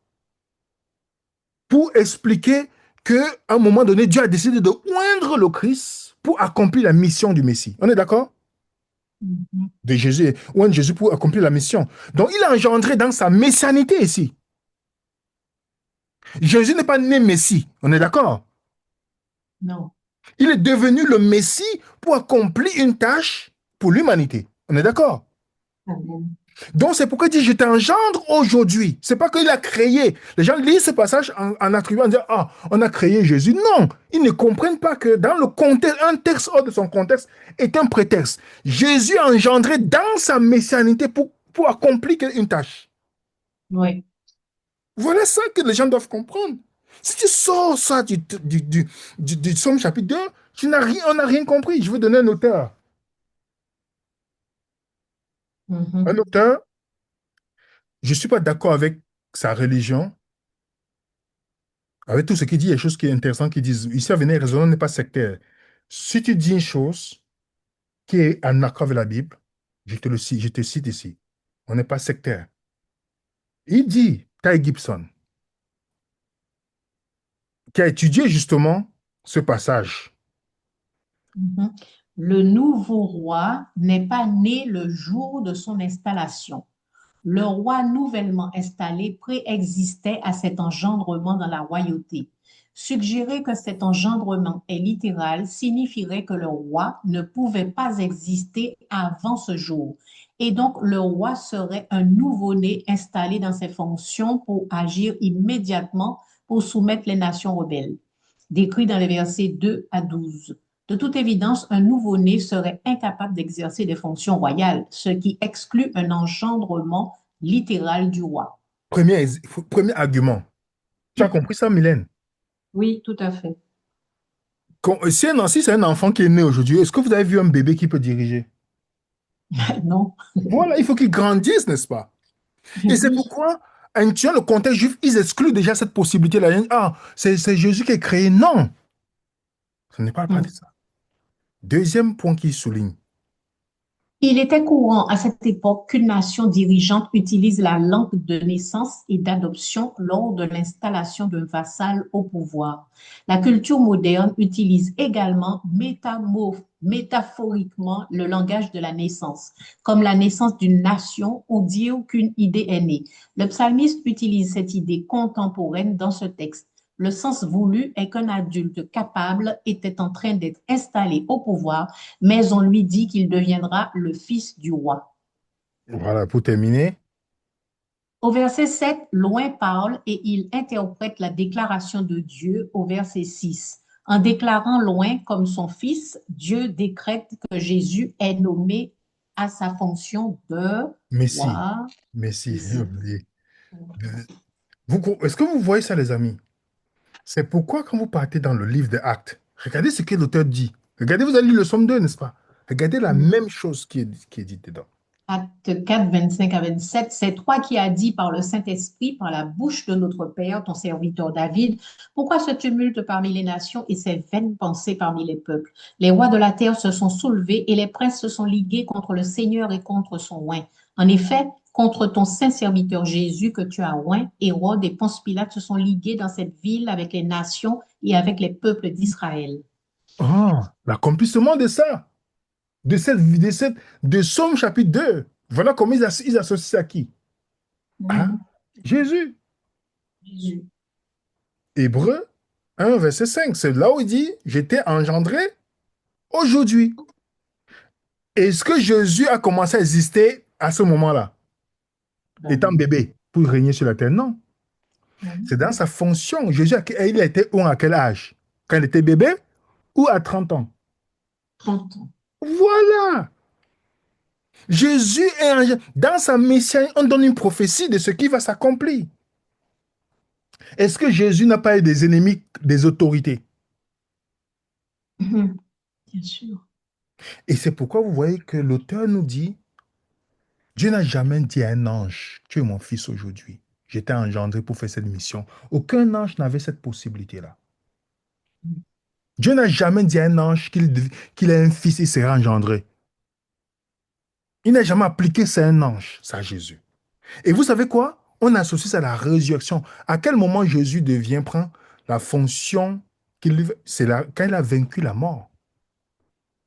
pour expliquer qu'à un moment donné, Dieu a décidé de oindre le Christ pour accomplir la mission du Messie. On est d'accord? Mhm. De Jésus, oindre Jésus pour accomplir la mission. Donc, il a engendré dans sa messianité ici. Jésus n'est pas né Messie. On est d'accord? Non. Il est devenu le Messie pour accomplir une tâche pour l'humanité. On est d'accord? Amen. Donc, c'est pourquoi il dit, je t'engendre aujourd'hui. C'est pas qu'il a créé. Les gens lisent ce passage en attribuant, en disant, ah, on a créé Jésus. Non, ils ne comprennent pas que dans le contexte, un texte hors de son contexte est un prétexte. Jésus a engendré dans sa messianité pour accomplir une tâche. Oui. Voilà ça que les gens doivent comprendre. Si tu sors ça du Somme chapitre 2, on n'a rien compris. Je vais donner un auteur. Un Mhm. auteur, je ne suis pas d'accord avec sa religion, avec tout ce qu'il dit, il y a des choses qui sont intéressantes qui disent, ici à venir, raisonnons n'est pas sectaire. Si tu dis une chose qui est en accord avec la Bible, je te cite ici. On n'est pas sectaire. Il dit, Ty Gibson, qui a étudié justement ce passage. Mhm. Le nouveau roi n'est pas né le jour de son installation. Le roi nouvellement installé préexistait à cet engendrement dans la royauté. Suggérer que cet engendrement est littéral signifierait que le roi ne pouvait pas exister avant ce jour. Et donc, le roi serait un nouveau-né installé dans ses fonctions pour agir immédiatement pour soumettre les nations rebelles. Décrit dans les versets 2 à 12. De toute évidence, un nouveau-né serait incapable d'exercer des fonctions royales, ce qui exclut un engendrement littéral du roi. Premier argument. Tu as compris ça, Mylène? Oui, tout à fait. Si c'est un enfant qui est né aujourd'hui, est-ce que vous avez vu un bébé qui peut diriger? Non. Voilà, il faut qu'ils grandissent, n'est-ce pas? Et c'est Oui. pourquoi, en tuant le contexte juif, ils excluent déjà cette possibilité-là. Ils disent, ah, c'est Jésus qui est créé. Non, ce n'est pas la de Mm. ça. Deuxième point qu'il souligne. Il était courant à cette époque qu'une nation dirigeante utilise la langue de naissance et d'adoption lors de l'installation d'un vassal au pouvoir. La culture moderne utilise également métaphoriquement le langage de la naissance, comme la naissance d'une nation ou dire qu'une idée est née. Le psalmiste utilise cette idée contemporaine dans ce texte. Le sens voulu est qu'un adulte capable était en train d'être installé au pouvoir, mais on lui dit qu'il deviendra le fils du roi. Voilà, pour terminer. Au verset 7, Loin parle et il interprète la déclaration de Dieu au verset 6. En déclarant Loin comme son fils, Dieu décrète que Jésus est nommé à sa fonction de Messie. roi Messie, j'ai ici. oublié. Est-ce que vous voyez ça, les amis? C'est pourquoi quand vous partez dans le livre des Actes, regardez ce que l'auteur dit. Regardez, vous avez lu le Somme 2, n'est-ce pas? Regardez la même chose qui est dite dedans. Acte 4, 25 à 27, c'est toi qui as dit par le Saint-Esprit, par la bouche de notre Père, ton serviteur David, pourquoi ce tumulte parmi les nations et ces vaines pensées parmi les peuples? Les rois de la terre se sont soulevés et les princes se sont ligués contre le Seigneur et contre son oint. En effet, contre ton saint serviteur Jésus que tu as oint, Hérode et Ponce Pilate se sont ligués dans cette ville avec les nations et avec les peuples d'Israël. Ah, l'accomplissement de ça, de Somme chapitre 2. Voilà comment ils associent ça à qui? À Mhm. Jésus. Jésus. Hébreu 1, verset 5. C'est là où il dit, j'étais engendré aujourd'hui. Est-ce que Jésus a commencé à exister à ce moment-là, étant Ben, bébé, pour régner sur la terre? Non. non. C'est dans sa fonction. Jésus, il a été où, à quel âge? Quand il était bébé ou à 30 ans? 30 ans. Voilà. Jésus dans sa mission, on donne une prophétie de ce qui va s'accomplir. Est-ce que Jésus n'a pas eu des ennemis des autorités? Mhm. Bien sûr. Et c'est pourquoi vous voyez que l'auteur nous dit, Dieu n'a jamais dit à un ange, tu es mon fils aujourd'hui. J'étais engendré pour faire cette mission. Aucun ange n'avait cette possibilité-là. Dieu n'a jamais dit à un ange qu'il a un fils et sera engendré. Il n'a jamais appliqué ça à un ange, ça à Jésus. Et vous savez quoi? On associe ça à la résurrection. À quel moment Jésus prend la fonction c'est là, quand il a vaincu la mort.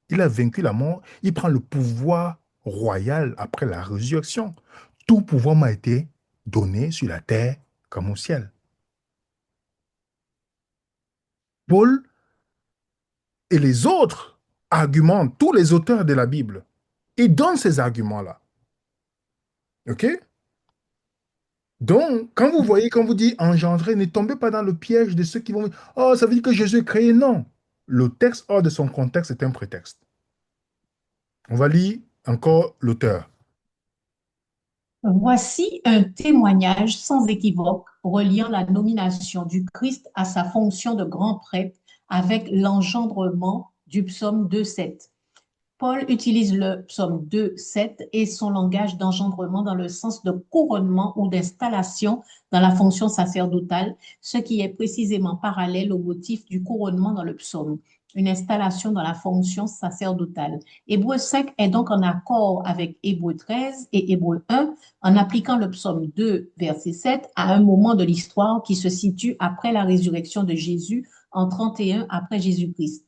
Il a vaincu la mort, il prend le pouvoir royal après la résurrection. Tout pouvoir m'a été donné sur la terre comme au ciel. Paul et les autres argumentent, tous les auteurs de la Bible, ils donnent ces arguments-là. OK? Donc, quand vous voyez, quand vous dites engendrer, ne tombez pas dans le piège de ceux qui vont dire, oh, ça veut dire que Jésus est créé. Non. Le texte hors de son contexte est un prétexte. On va lire encore l'auteur. Voici un témoignage sans équivoque reliant la nomination du Christ à sa fonction de grand prêtre avec l'engendrement du psaume 2,7. Paul utilise le psaume 2,7 et son langage d'engendrement dans le sens de couronnement ou d'installation dans la fonction sacerdotale, ce qui est précisément parallèle au motif du couronnement dans le psaume, une installation dans la fonction sacerdotale. Hébreu 5 est donc en accord avec Hébreu 13 et Hébreu 1 en appliquant le psaume 2, verset 7 à un moment de l'histoire qui se situe après la résurrection de Jésus en 31 après Jésus-Christ.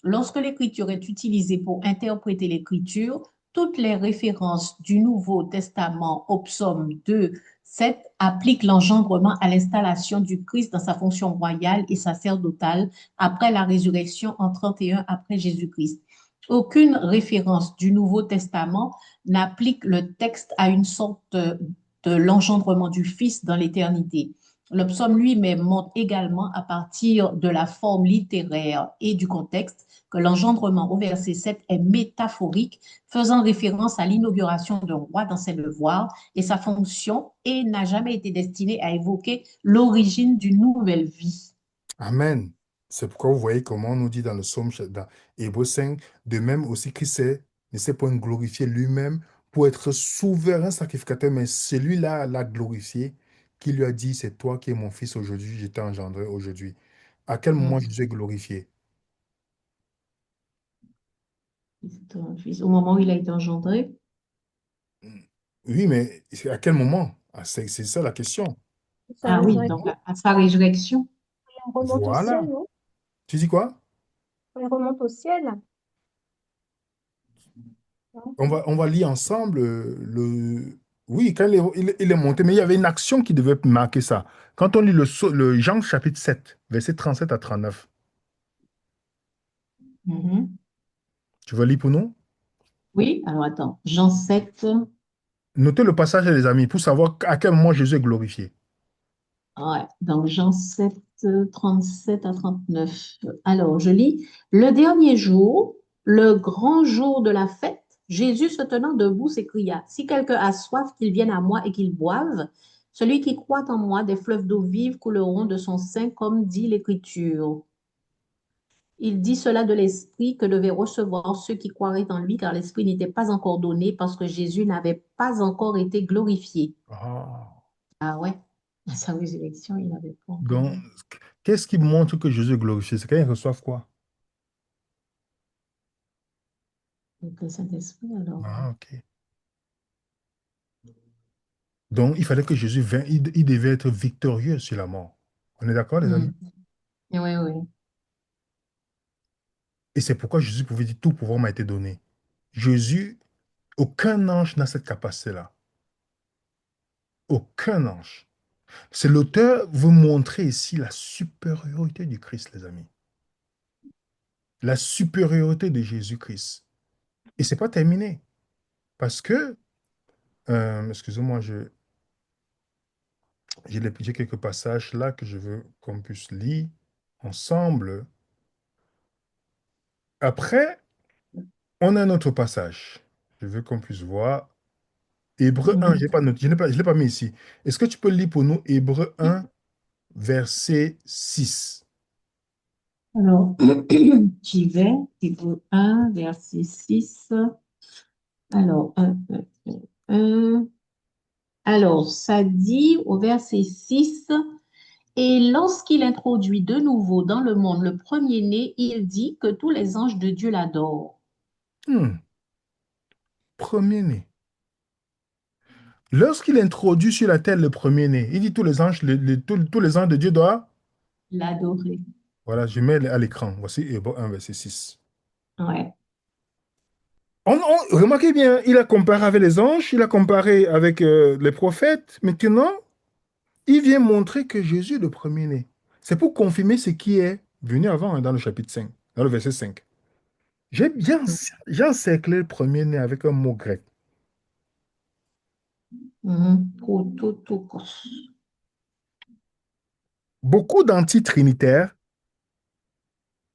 Lorsque l'écriture est utilisée pour interpréter l'écriture, toutes les références du Nouveau Testament au psaume 2, 7 appliquent l'engendrement à l'installation du Christ dans sa fonction royale et sacerdotale après la résurrection en 31 après Jésus-Christ. Aucune référence du Nouveau Testament n'applique le texte à une sorte de l'engendrement du Fils dans l'éternité. Le psaume lui-même montre également, à partir de la forme littéraire et du contexte, que l'engendrement au verset 7 est métaphorique, faisant référence à l'inauguration d'un roi dans ses devoirs et sa fonction, et n'a jamais été destiné à évoquer l'origine d'une nouvelle vie. Amen. C'est pourquoi vous voyez comment on nous dit dans le psaume, dans Hébreu 5, de même aussi Christ s'est ne s'est point glorifié lui-même pour être souverain sacrificateur, mais celui-là l'a glorifié, qui lui a dit, c'est toi qui es mon fils aujourd'hui, je t'ai engendré aujourd'hui. À quel moment Mhm. Jésus est glorifié? C'est un fils. Au moment où il a été engendré. Oui, mais c'est à quel moment? Ah, c'est ça la question. Sa Ah oui, donc résurrection, à sa résurrection. on remonte au ciel, Voilà. non? Tu dis quoi? On remonte au ciel. Non. On va lire ensemble le... Oui, quand il est monté, mais il y avait une action qui devait marquer ça. Quand on lit le Jean chapitre 7, verset 37 à 39, Mhm. tu vas lire pour nous? Oui, alors attends. Jean 7. Notez le passage, les amis, pour savoir à quel moment Jésus est glorifié. Ouais, donc Jean 7, 37 à 39. Alors, je lis. Le dernier jour, le grand jour de la fête, Jésus se tenant debout s'écria, si quelqu'un a soif, qu'il vienne à moi et qu'il boive. Celui qui croit en moi, des fleuves d'eau vive couleront de son sein, comme dit l'Écriture. Il dit cela de l'Esprit que devaient recevoir ceux qui croiraient en lui, car l'Esprit n'était pas encore donné parce que Jésus n'avait pas encore été glorifié. Ah. Ah ouais, à sa résurrection, il n'avait pas encore. Donc, qu'est-ce qui montre que Jésus est glorifié? C'est quand il reçoit quoi? Donc, le Saint-Esprit, alors. Ah, ok. Donc, il fallait que Jésus vienne, il devait être victorieux sur la mort. On est d'accord, les amis? Oui, oui. Et c'est pourquoi Jésus pouvait dire tout pouvoir m'a été donné. Jésus, aucun ange n'a cette capacité-là. Aucun ange. C'est l'auteur veut montrer ici la supériorité du Christ, les amis. La supériorité de Jésus-Christ. Et c'est pas terminé. Parce que, excusez-moi, j'ai quelques passages là que je veux qu'on puisse lire ensemble. Après, on a un autre passage. Je veux qu'on puisse voir. Hébreu 1, Mhm. je l'ai pas mis ici. Est-ce que tu peux lire pour nous Hébreu 1, verset 6? Alors, j'y vais. Hébreu 1, verset 6. Alors, 1. Alors, ça dit au verset 6. Et lorsqu'il introduit de nouveau dans le monde le premier-né, il dit que tous les anges de Dieu l'adorent. Premier-né. Lorsqu'il introduit sur la terre le premier-né, il dit tous les anges, tous les anges de Dieu doivent. L'adorer. Voilà, je mets à l'écran. Voici Hébreu 1, verset 6. Ouais. Remarquez bien, il a comparé avec les anges, il a comparé avec les prophètes. Maintenant, il vient montrer que Jésus est le premier-né. C'est pour confirmer ce qui est venu avant, hein, dans le chapitre 5, dans le verset 5. J'ai encerclé le premier-né avec un mot grec. Mhm. Prototokos. Beaucoup d'anti-trinitaires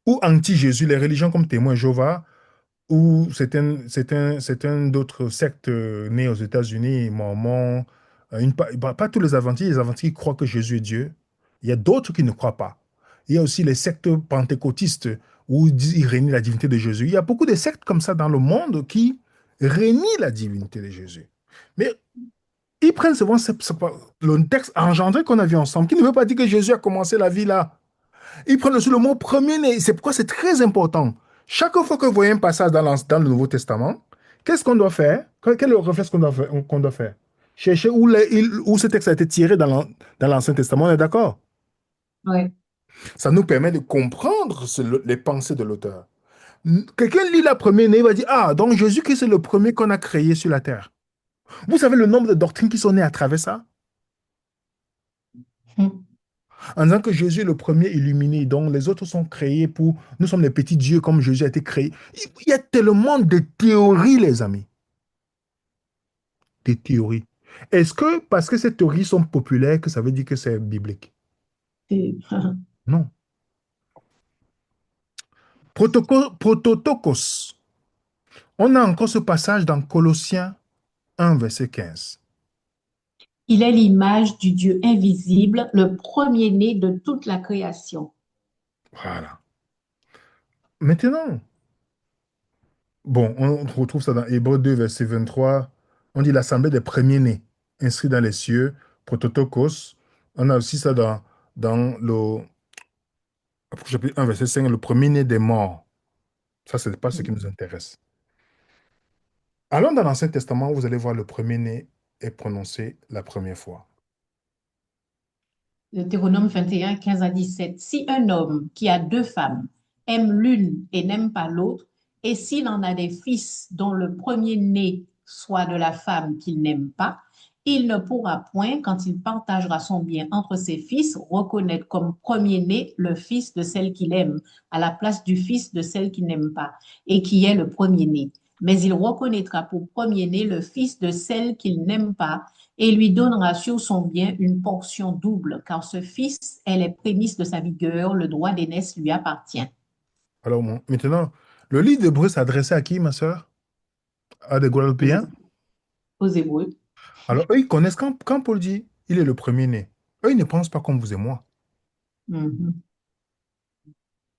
ou anti-Jésus, les religions comme Témoins Jéhovah, ou certains d'autres sectes nées aux États-Unis, mormons, pas tous les adventistes qui croient que Jésus est Dieu. Il y a d'autres qui ne croient pas. Il y a aussi les sectes pentecôtistes où ils renient la divinité de Jésus. Il y a beaucoup de sectes comme ça dans le monde qui renient la divinité de Jésus. Mais ils prennent souvent le texte engendré qu'on a vu ensemble, qui ne veut pas dire que Jésus a commencé la vie là. Ils prennent aussi le mot premier-né. C'est pourquoi c'est très important. Chaque fois que vous voyez un passage dans le Nouveau Testament, qu'est-ce qu'on doit faire? Quel est le réflexe qu'on doit faire? Chercher où ce texte a été tiré dans l'Ancien Testament, on est d'accord? Ouais. Ça nous permet de comprendre les pensées de l'auteur. Quelqu'un lit la première né, il va dire, ah, donc Jésus-Christ est le premier qu'on a créé sur la terre. Vous savez le nombre de doctrines qui sont nées à travers ça? Mhm. En disant que Jésus est le premier illuminé, donc les autres sont créés pour... Nous sommes les petits dieux comme Jésus a été créé. Il y a tellement de théories, les amis. Des théories. Est-ce que parce que ces théories sont populaires, que ça veut dire que c'est biblique? Et- Non. Prototokos. On a encore ce passage dans Colossiens 1, verset 15. Il est l'image du Dieu invisible, le premier-né de toute la création. Voilà. Maintenant, Bon, on retrouve ça dans Hébreux 2, verset 23. On dit l'assemblée des premiers-nés, inscrits dans les cieux, prototokos. On a aussi ça dans le chapitre 1, verset 5, le premier-né des morts. Ça, ce n'est pas ce qui nous intéresse. Allons dans l'Ancien Testament, vous allez voir le premier-né est prononcé la première fois. Deutéronome 21, 15 à 17. Si un homme qui a deux femmes aime l'une et n'aime pas l'autre, et s'il en a des fils dont le premier-né soit de la femme qu'il n'aime pas, il ne pourra point, quand il partagera son bien entre ses fils, reconnaître comme premier-né le fils de celle qu'il aime, à la place du fils de celle qu'il n'aime pas, et qui est le premier-né. Mais il reconnaîtra pour premier-né le fils de celle qu'il n'aime pas, et lui donnera sur son bien une portion double, car ce fils est les prémices de sa vigueur, le droit d'aînesse lui appartient. Alors, maintenant, le livre d'Hébreux s'adressait à qui, ma sœur? À des Aux, Guadeloupéens? aux Hébreux. Alors, eux, ils connaissent quand Paul dit il est le premier-né. Eux, ils ne pensent pas comme vous et moi. Mhm.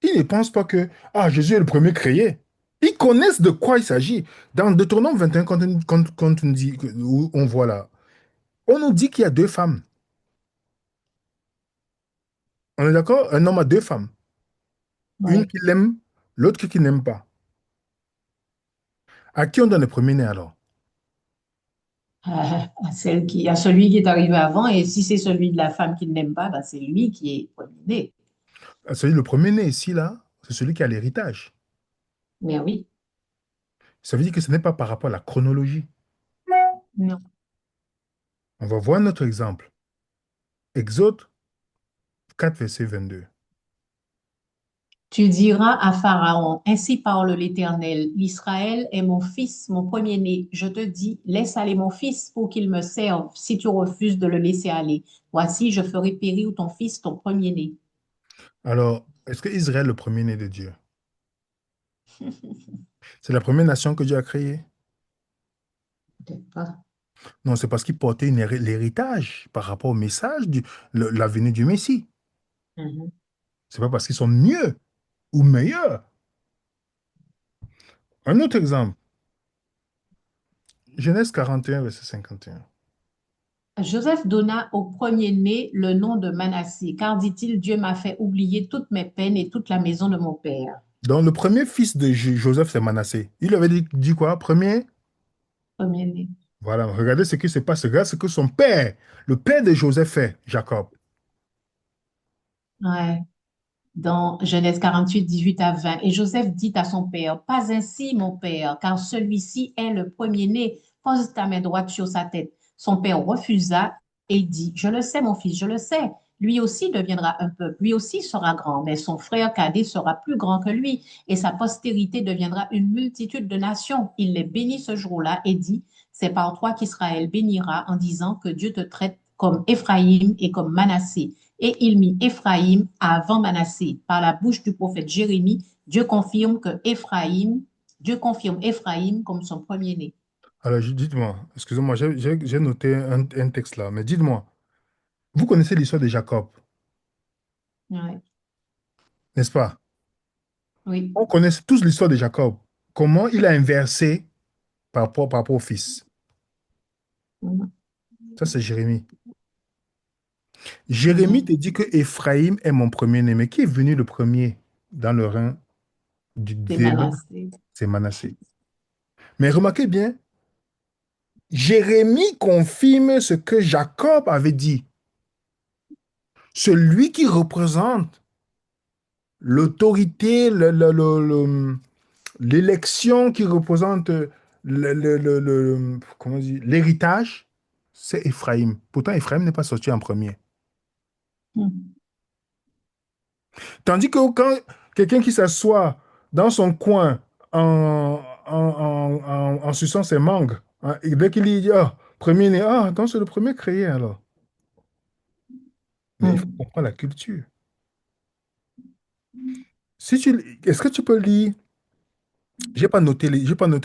Ils ne pensent pas que Jésus est le premier créé. Ils connaissent de quoi il s'agit. Dans Deutéronome 21, quand on dit, où on voit là, on nous dit qu'il y a deux femmes. On est d'accord? Un homme a deux femmes. Une Ouais. qui l'aime, l'autre qui n'aime pas. À qui on donne le premier-né alors? À celui qui est arrivé avant, et si c'est celui de la femme qu'il n'aime pas, ben c'est lui qui est premier-né. C'est-à-dire le premier-né ici, là, c'est celui qui a l'héritage. Mais oui, Ça veut dire que ce n'est pas par rapport à la chronologie. non. On va voir notre exemple. Exode 4, verset 22. Tu diras à Pharaon, ainsi parle l'Éternel, l'Israël est mon fils, mon premier-né. Je te dis, laisse aller mon fils pour qu'il me serve. Si tu refuses de le laisser aller, voici, je ferai périr ton fils, ton premier-né. Alors, est-ce que Israël est le premier-né de Dieu? C'est la première nation que Dieu a créée? Peut-être pas. Non, c'est parce qu'ils portaient l'héritage par rapport au message la venue du Messie. Mhm. C'est pas parce qu'ils sont mieux ou meilleurs. Un autre exemple, Genèse 41, verset 51. Joseph donna au premier-né le nom de Manassé, car dit-il, Dieu m'a fait oublier toutes mes peines et toute la maison de mon père. Donc, le premier fils de Joseph, c'est Manassé. Il lui avait dit quoi? Premier? Premier-né. Voilà, regardez ce qui se passe. Regarde ce que son père, le père de Joseph fait, Jacob. Ouais. Dans Genèse 48, 18 à 20. Et Joseph dit à son père, pas ainsi, mon père, car celui-ci est le premier-né. Pose ta main droite sur sa tête. Son père refusa et dit, je le sais, mon fils, je le sais. Lui aussi deviendra un peuple, lui aussi sera grand, mais son frère cadet sera plus grand que lui, et sa postérité deviendra une multitude de nations. Il les bénit ce jour-là et dit, c'est par toi qu'Israël bénira en disant que Dieu te traite comme Éphraïm et comme Manassé. Et il mit Éphraïm avant Manassé. Par la bouche du prophète Jérémie, Dieu confirme Éphraïm comme son premier-né. Alors, dites-moi, excusez-moi, j'ai noté un texte là, mais dites-moi, vous connaissez l'histoire de Jacob, Ouais. n'est-ce pas? Oui. On connaît tous l'histoire de Jacob. Comment il a inversé par rapport au fils. Mhm. Ça, c'est Jérémie. Jérémie Mhm. te dit que Éphraïm est mon premier-né, mais qui est venu le premier dans le rang C'est des noms? Manassé. C'est Manassé. Mais remarquez bien, Jérémie confirme ce que Jacob avait dit. Celui qui représente l'autorité, l'élection qui représente comment on dit, l'héritage, c'est Éphraïm. Pourtant, Éphraïm n'est pas sorti en premier. Mhm. Tandis que quand quelqu'un qui s'assoit dans son coin en suçant ses mangues, hein, et dès qu'il dit, premier né, donc c'est le premier créé alors. Mais il faut Mhm. comprendre la culture. Est-ce que tu peux lire? J'ai pas noté.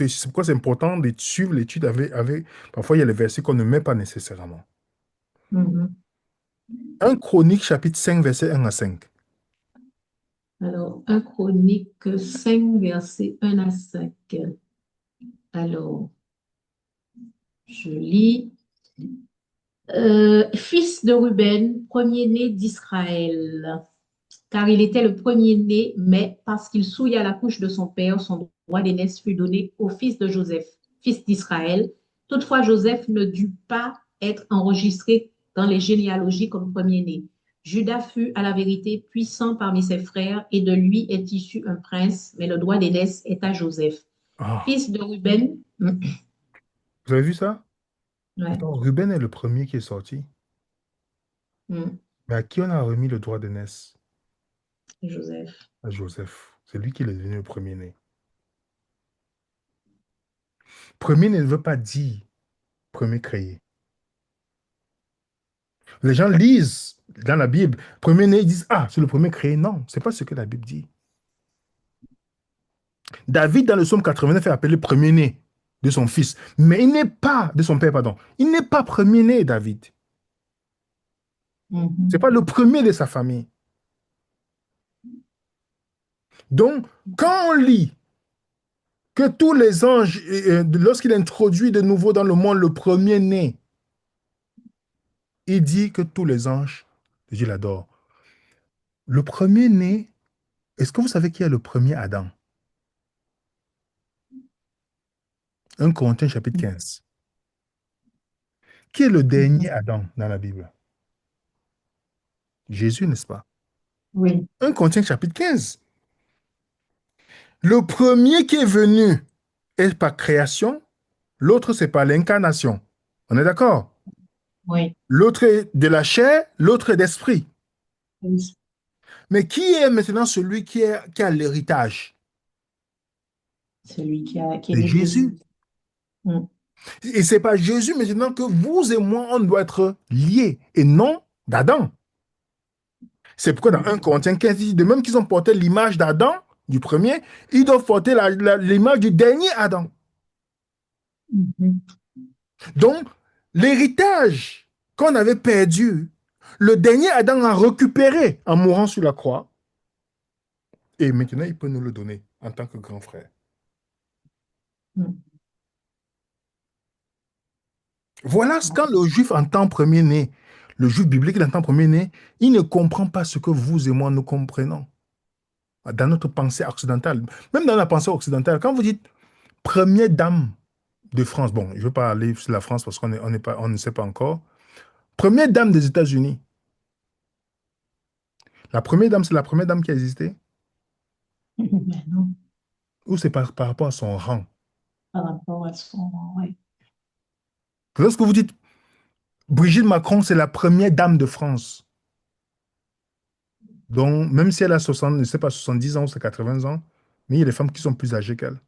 C'est pourquoi c'est important de suivre l'étude parfois il y a les versets qu'on ne met pas nécessairement. Mhm. 1 Chronique, chapitre 5 verset 1 à 5. Alors, 1 Chronique 5, versets 1 à 5. Alors, je lis. Fils de Ruben, premier-né d'Israël, car il était le premier-né, mais parce qu'il souilla la couche de son père, son droit d'aînesse fut donné au fils de Joseph, fils d'Israël. Toutefois, Joseph ne dut pas être enregistré dans les généalogies comme premier-né. Judas fut à la vérité puissant parmi ses frères, et de lui est issu un prince, mais le droit d'aînesse est à Joseph. Ah, Fils de Ruben, vous avez vu ça? ouais, Pourtant, Ruben est le premier qui est sorti. Mais à qui on a remis le droit d'aînesse? Joseph. À Joseph. C'est lui qui est devenu le premier-né. Premier-né ne veut pas dire premier créé. Les gens lisent dans la Bible, premier-né, ils disent, ah, c'est le premier créé. Non, c'est pas ce que la Bible dit. David, dans le psaume 89, est appelé premier-né de son fils. Mais il n'est pas, de son père, pardon. Il n'est pas premier-né, David. C'est pas Mhm. le premier de sa famille. Donc, quand on lit que tous les anges, lorsqu'il introduit de nouveau dans le monde le premier-né, il dit que tous les anges, Dieu l'adore. Le premier-né, est-ce que vous savez qui est le premier Adam? 1 Corinthiens chapitre 15. Qui est le dernier Adam dans la Bible? Jésus, n'est-ce pas? Oui, 1 Corinthiens chapitre 15. Le premier qui est venu est par création, l'autre c'est par l'incarnation. On est d'accord? oui. L'autre est de la chair, l'autre est d'esprit. Oui. Mais qui est maintenant celui qui a l'héritage? Qui est C'est né premier. Jésus. Mm. Et c'est pas Jésus maintenant que vous et moi, on doit être liés et non d'Adam. C'est pourquoi dans 1 Mhm. Corinthiens 15, il dit de même qu'ils ont porté l'image d'Adam, du premier, ils doivent porter l'image du dernier Adam. Mhm. Donc, l'héritage qu'on avait perdu, le dernier Adam a récupéré en mourant sur la croix. Et maintenant, il peut nous le donner en tant que grand frère. Mm. Voilà ce quand le juif entend premier-né, le juif biblique il entend premier-né, il ne comprend pas ce que vous et moi nous comprenons dans notre pensée occidentale. Même dans la pensée occidentale, quand vous dites première dame de France, bon, je ne veux pas aller sur la France parce on n'est pas, on ne sait pas encore. Première dame des États-Unis. La première dame, c'est la première dame qui a existé Ben non, ou c'est par rapport à son rang? par rapport à son. Ouais. Lorsque vous dites Brigitte Macron, c'est la première dame de France. Donc, même si elle a 60, je sais pas, 70 ans ou c'est 80 ans, mais il y a des femmes qui sont plus âgées qu'elle.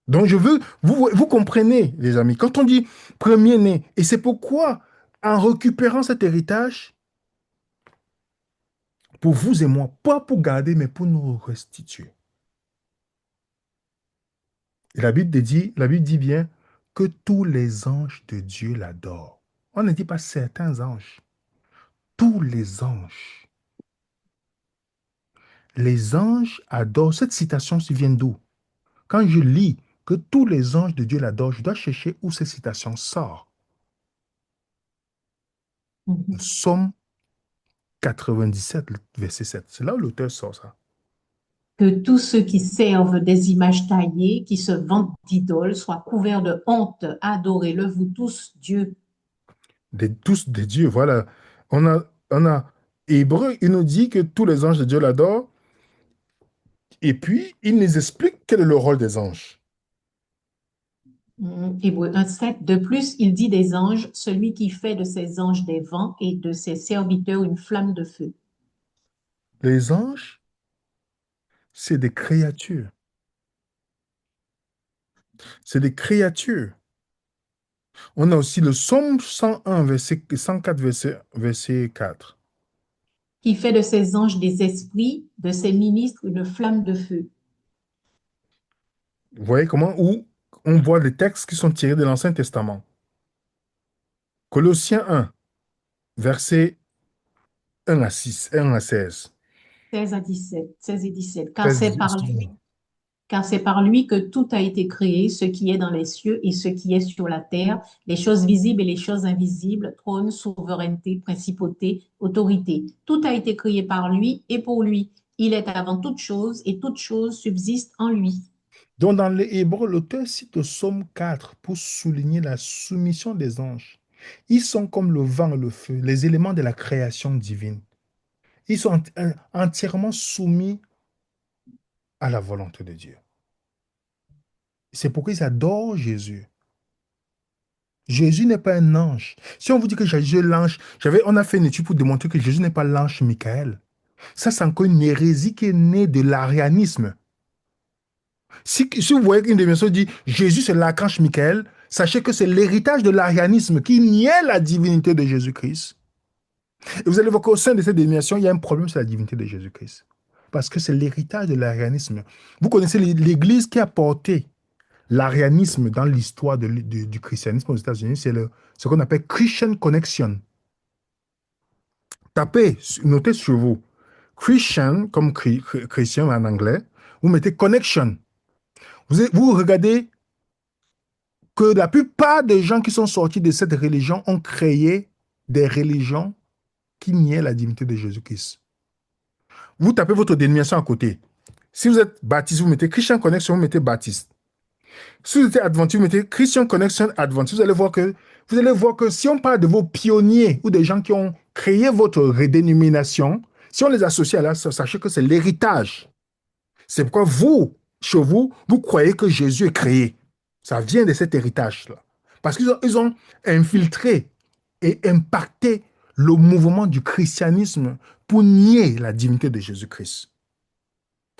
Donc, je veux, vous comprenez, les amis, quand on dit premier-né, et c'est pourquoi, en récupérant cet héritage, pour vous et moi, pas pour garder, mais pour nous restituer. Et la Bible dit bien que tous les anges de Dieu l'adorent. On ne dit pas certains anges, tous les anges. Les anges adorent. Cette citation vient d'où? Quand je lis que tous les anges de Dieu l'adorent, je dois chercher où cette citation sort. Mhm. Psaume 97, verset 7. C'est là où l'auteur sort ça. Que tous ceux qui servent des images taillées, qui se vantent d'idoles, soient couverts de honte. Adorez-le, vous tous, Dieu. Tous des dieux, voilà. On a Hébreu, il nous dit que tous les anges de Dieu l'adorent. Et puis, il nous explique quel est le rôle des anges. Hébreux 1,7. De plus, il dit des anges, celui qui fait de ses anges des vents et de ses serviteurs une flamme de feu. Les anges, c'est des créatures. C'est des créatures. On a aussi le psaume 101, verset 104, verset 4. Qui fait de ses anges des esprits, de ses ministres une flamme de feu. Vous voyez comment? Où on voit les textes qui sont tirés de l'Ancien Testament. Colossiens 1, verset 1 à 6, 1 à 16. 16 à 17, 16 et 17. Car 16, c'est 18, par lui, justement. car c'est par lui que tout a été créé, ce qui est dans les cieux et ce qui est sur la terre, les choses visibles et les choses invisibles, trône, souveraineté, principauté, autorité. Tout a été créé par lui et pour lui. Il est avant toute chose et toute chose subsiste en lui. Donc, dans les Hébreux, l'auteur cite le psaume 4 pour souligner la soumission des anges. Ils sont comme le vent et le feu, les éléments de la création divine. Ils sont entièrement soumis à la volonté de Dieu. C'est pourquoi ils adorent Jésus. Jésus n'est pas un ange. Si on vous dit que Jésus est l'ange, on a fait une étude pour démontrer que Jésus n'est pas l'ange Michael. Ça, c'est encore une hérésie qui est née de l'arianisme. Si vous voyez qu'une démonstration dit Jésus, c'est l'archange Michael, sachez que c'est l'héritage de l'arianisme qui niait la divinité de Jésus-Christ. Et vous allez voir qu'au sein de cette dénomination, il y a un problème sur la divinité de Jésus-Christ. Parce que c'est l'héritage de l'arianisme. Vous connaissez l'Église qui a porté l'arianisme dans l'histoire du christianisme aux États-Unis, c'est ce qu'on appelle Christian Connection. Tapez, notez sur vous. Christian, comme chrétien en anglais, vous mettez connection. Vous regardez que la plupart des gens qui sont sortis de cette religion ont créé des religions qui niaient la divinité de Jésus-Christ. Vous tapez votre dénomination à côté. Si vous êtes baptiste, vous mettez Christian Connection, vous mettez baptiste. Si vous êtes adventiste, vous mettez Christian Connection Adventiste. Vous allez voir que si on parle de vos pionniers ou des gens qui ont créé votre redénomination, si on les associe à là, sachez que c'est l'héritage. C'est pourquoi vous, chez vous, vous croyez que Jésus est créé. Ça vient de cet héritage-là. Parce qu'ils ont infiltré et impacté le mouvement du christianisme pour nier la divinité de Jésus-Christ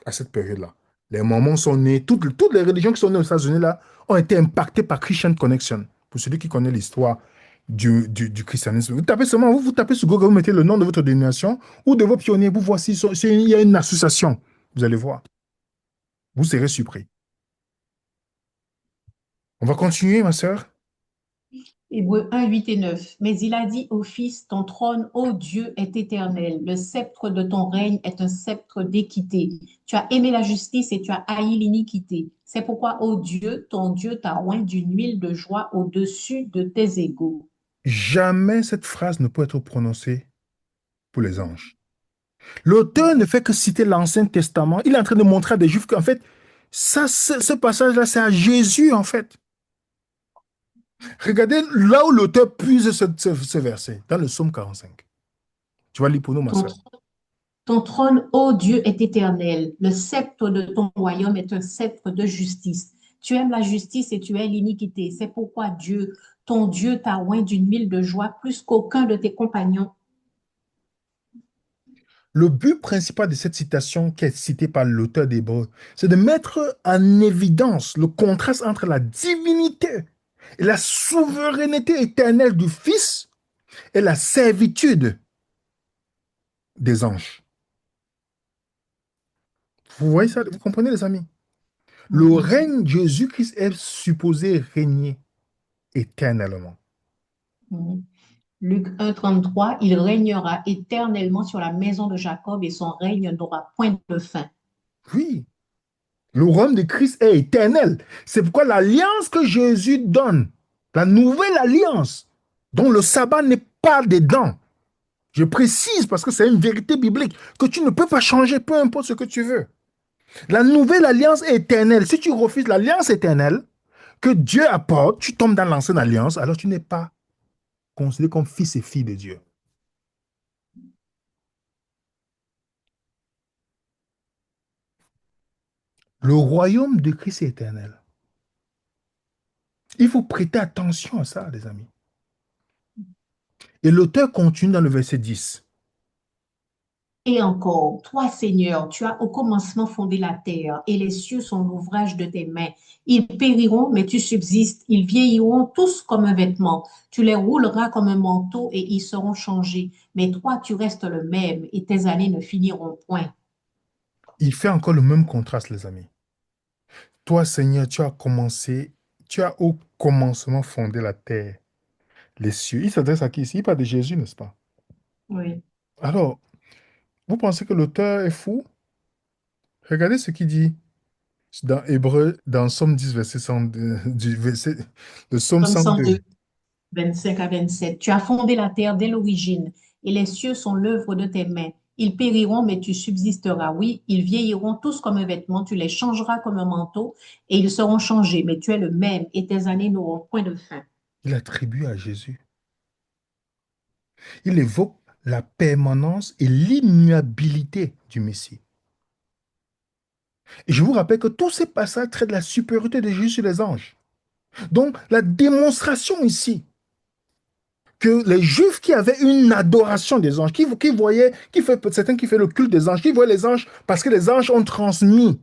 à cette période-là. Les Mormons sont nés, toutes les religions qui sont nées aux États-Unis là, ont été impactées par Christian Connection. Pour celui qui connaît l'histoire du christianisme. Vous tapez sur Google, vous mettez le nom de votre dénomination ou de vos pionniers, vous voici, il y a une association. Vous allez voir. Vous serez surpris. On va continuer, ma sœur. Hébreux 1, 8 et 9. Mais il a dit au Fils, ton trône, ô Dieu, est éternel. Le sceptre de ton règne est un sceptre d'équité. Tu as aimé la justice et tu as haï l'iniquité. C'est pourquoi, ô Dieu, ton Dieu t'a oint d'une huile de joie au-dessus de tes égaux. Jamais cette phrase ne peut être prononcée pour les anges. L'auteur ne fait que citer l'Ancien Testament. Il est en train de montrer à des Juifs qu'en fait, ce passage-là, c'est à Jésus, en fait. Regardez là où l'auteur puise ce verset, dans le psaume 45. Tu vas lire pour nous, ma Ton, soeur. ton trône, ô Dieu, est éternel. Le sceptre de ton royaume est un sceptre de justice. Tu aimes la justice et tu hais l'iniquité. C'est pourquoi Dieu, ton Dieu, t'a oint d'une huile de joie plus qu'aucun de tes compagnons. Le but principal de cette citation qui est citée par l'auteur d'Hébreux, c'est de mettre en évidence le contraste entre la divinité et la souveraineté éternelle du Fils et la servitude des anges. Vous voyez ça? Vous comprenez, les amis? Le Mhm. règne de Jésus-Christ est supposé régner éternellement. Mhm. Luc 1, 33, il régnera éternellement sur la maison de Jacob et son règne n'aura point de fin. Oui, le royaume de Christ est éternel. C'est pourquoi l'alliance que Jésus donne, la nouvelle alliance, dont le sabbat n'est pas dedans, je précise parce que c'est une vérité biblique que tu ne peux pas changer, peu importe ce que tu veux. La nouvelle alliance est éternelle. Si tu refuses l'alliance éternelle que Dieu apporte, tu tombes dans l'ancienne alliance, alors tu n'es pas considéré comme fils et fille de Dieu. Le royaume de Christ est éternel. Il faut prêter attention à ça, les amis. Et l'auteur continue dans le verset 10. Et encore, toi, Seigneur, tu as au commencement fondé la terre, et les cieux sont l'ouvrage de tes mains. Ils périront, mais tu subsistes. Ils vieilliront tous comme un vêtement. Tu les rouleras comme un manteau, et ils seront changés. Mais toi, tu restes le même, et tes années ne finiront point. Il fait encore le même contraste, les amis. Toi, Seigneur, tu as au commencement fondé la terre, les cieux. Il s'adresse à qui ici? Il parle de Jésus, n'est-ce pas? Oui. Alors, vous pensez que l'auteur est fou? Regardez ce qu'il dit. Dans Hébreu, dans Somme 10, verset 102, le Somme Comme 102. 102, 25 à 27. Tu as fondé la terre dès l'origine, et les cieux sont l'œuvre de tes mains. Ils périront, mais tu subsisteras. Oui, ils vieilliront tous comme un vêtement, tu les changeras comme un manteau, et ils seront changés, mais tu es le même, et tes années n'auront point de fin. Il attribue à Jésus. Il évoque la permanence et l'immuabilité du Messie. Et je vous rappelle que tous ces passages traitent de la supériorité de Jésus sur les anges. Donc, la démonstration ici que les Juifs qui avaient une adoration des anges, qui voyaient, certains qui font le culte des anges, qui voyaient les anges parce que les anges ont transmis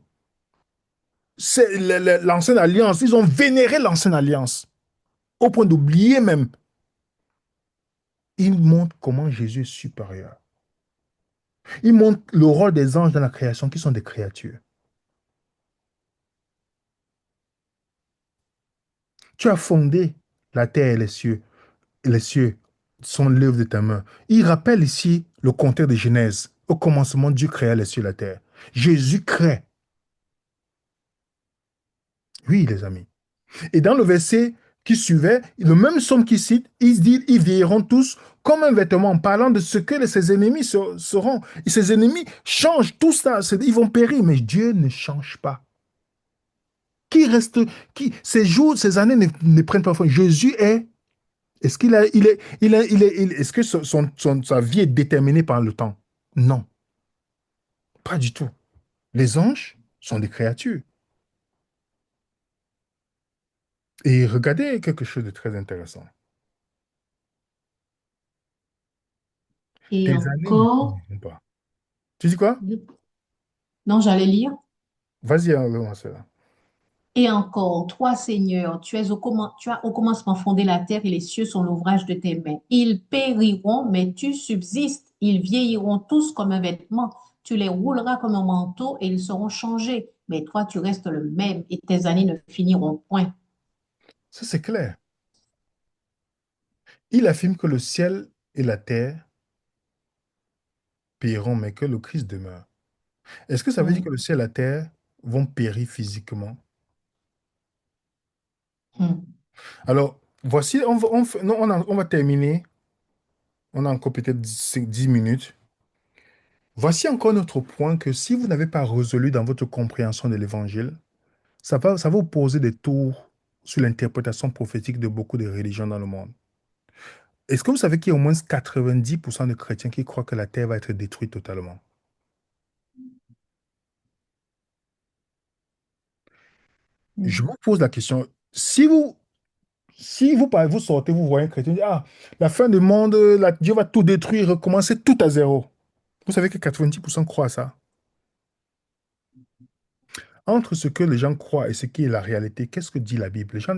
l'ancienne alliance, ils ont vénéré l'ancienne alliance, au point d'oublier même. Il montre comment Jésus est supérieur. Il montre le rôle des anges dans la création, qui sont des créatures. Tu as fondé la terre et les cieux. Et les cieux sont l'œuvre de ta main. Il rappelle ici le contexte de Genèse. Au commencement, Dieu créa les cieux et la terre. Jésus crée. Oui, les amis. Et dans le verset qui suivait, le même somme qui cite, il se dit, ils vieilliront tous comme un vêtement, en parlant de ce que ses ennemis seront. Et ses ennemis changent tout ça, ils vont périr, mais Dieu ne change pas. Qui reste, ces jours, ces années ne prennent pas fin. Jésus est, est-ce qu'il a, est-ce que sa vie est déterminée par le temps? Non, pas du tout. Les anges sont des créatures. Et regardez quelque chose de très intéressant. Et Tes années ne encore, finiront pas. Tu dis quoi? non, j'allais lire. Vas-y, allons, cela. Et encore, toi, Seigneur, tu as au commencement fondé la terre et les cieux sont l'ouvrage de tes mains. Ils périront, mais tu subsistes. Ils vieilliront tous comme un vêtement. Tu les rouleras comme un manteau et ils seront changés. Mais toi, tu restes le même et tes années ne finiront point. Ça, c'est clair. Il affirme que le ciel et la terre périront, mais que le Christ demeure. Est-ce que ça veut dire que Hmm. le ciel et la terre vont périr physiquement? Hmm. Alors, voici, non, on va terminer. On a encore peut-être 10 minutes. Voici encore notre point que si vous n'avez pas résolu dans votre compréhension de l'évangile, ça va vous poser des tours sur l'interprétation prophétique de beaucoup de religions dans le monde. Est-ce que vous savez qu'il y a au moins 90% de chrétiens qui croient que la terre va être détruite totalement? Je Hmm. vous pose la question. Si vous sortez, vous voyez un chrétien dire, ah, la fin du monde, Dieu va tout détruire, recommencer tout à zéro. Vous savez que 90% croient à ça. Entre ce que les gens croient et ce qui est la réalité, qu'est-ce que dit la Bible? Les gens,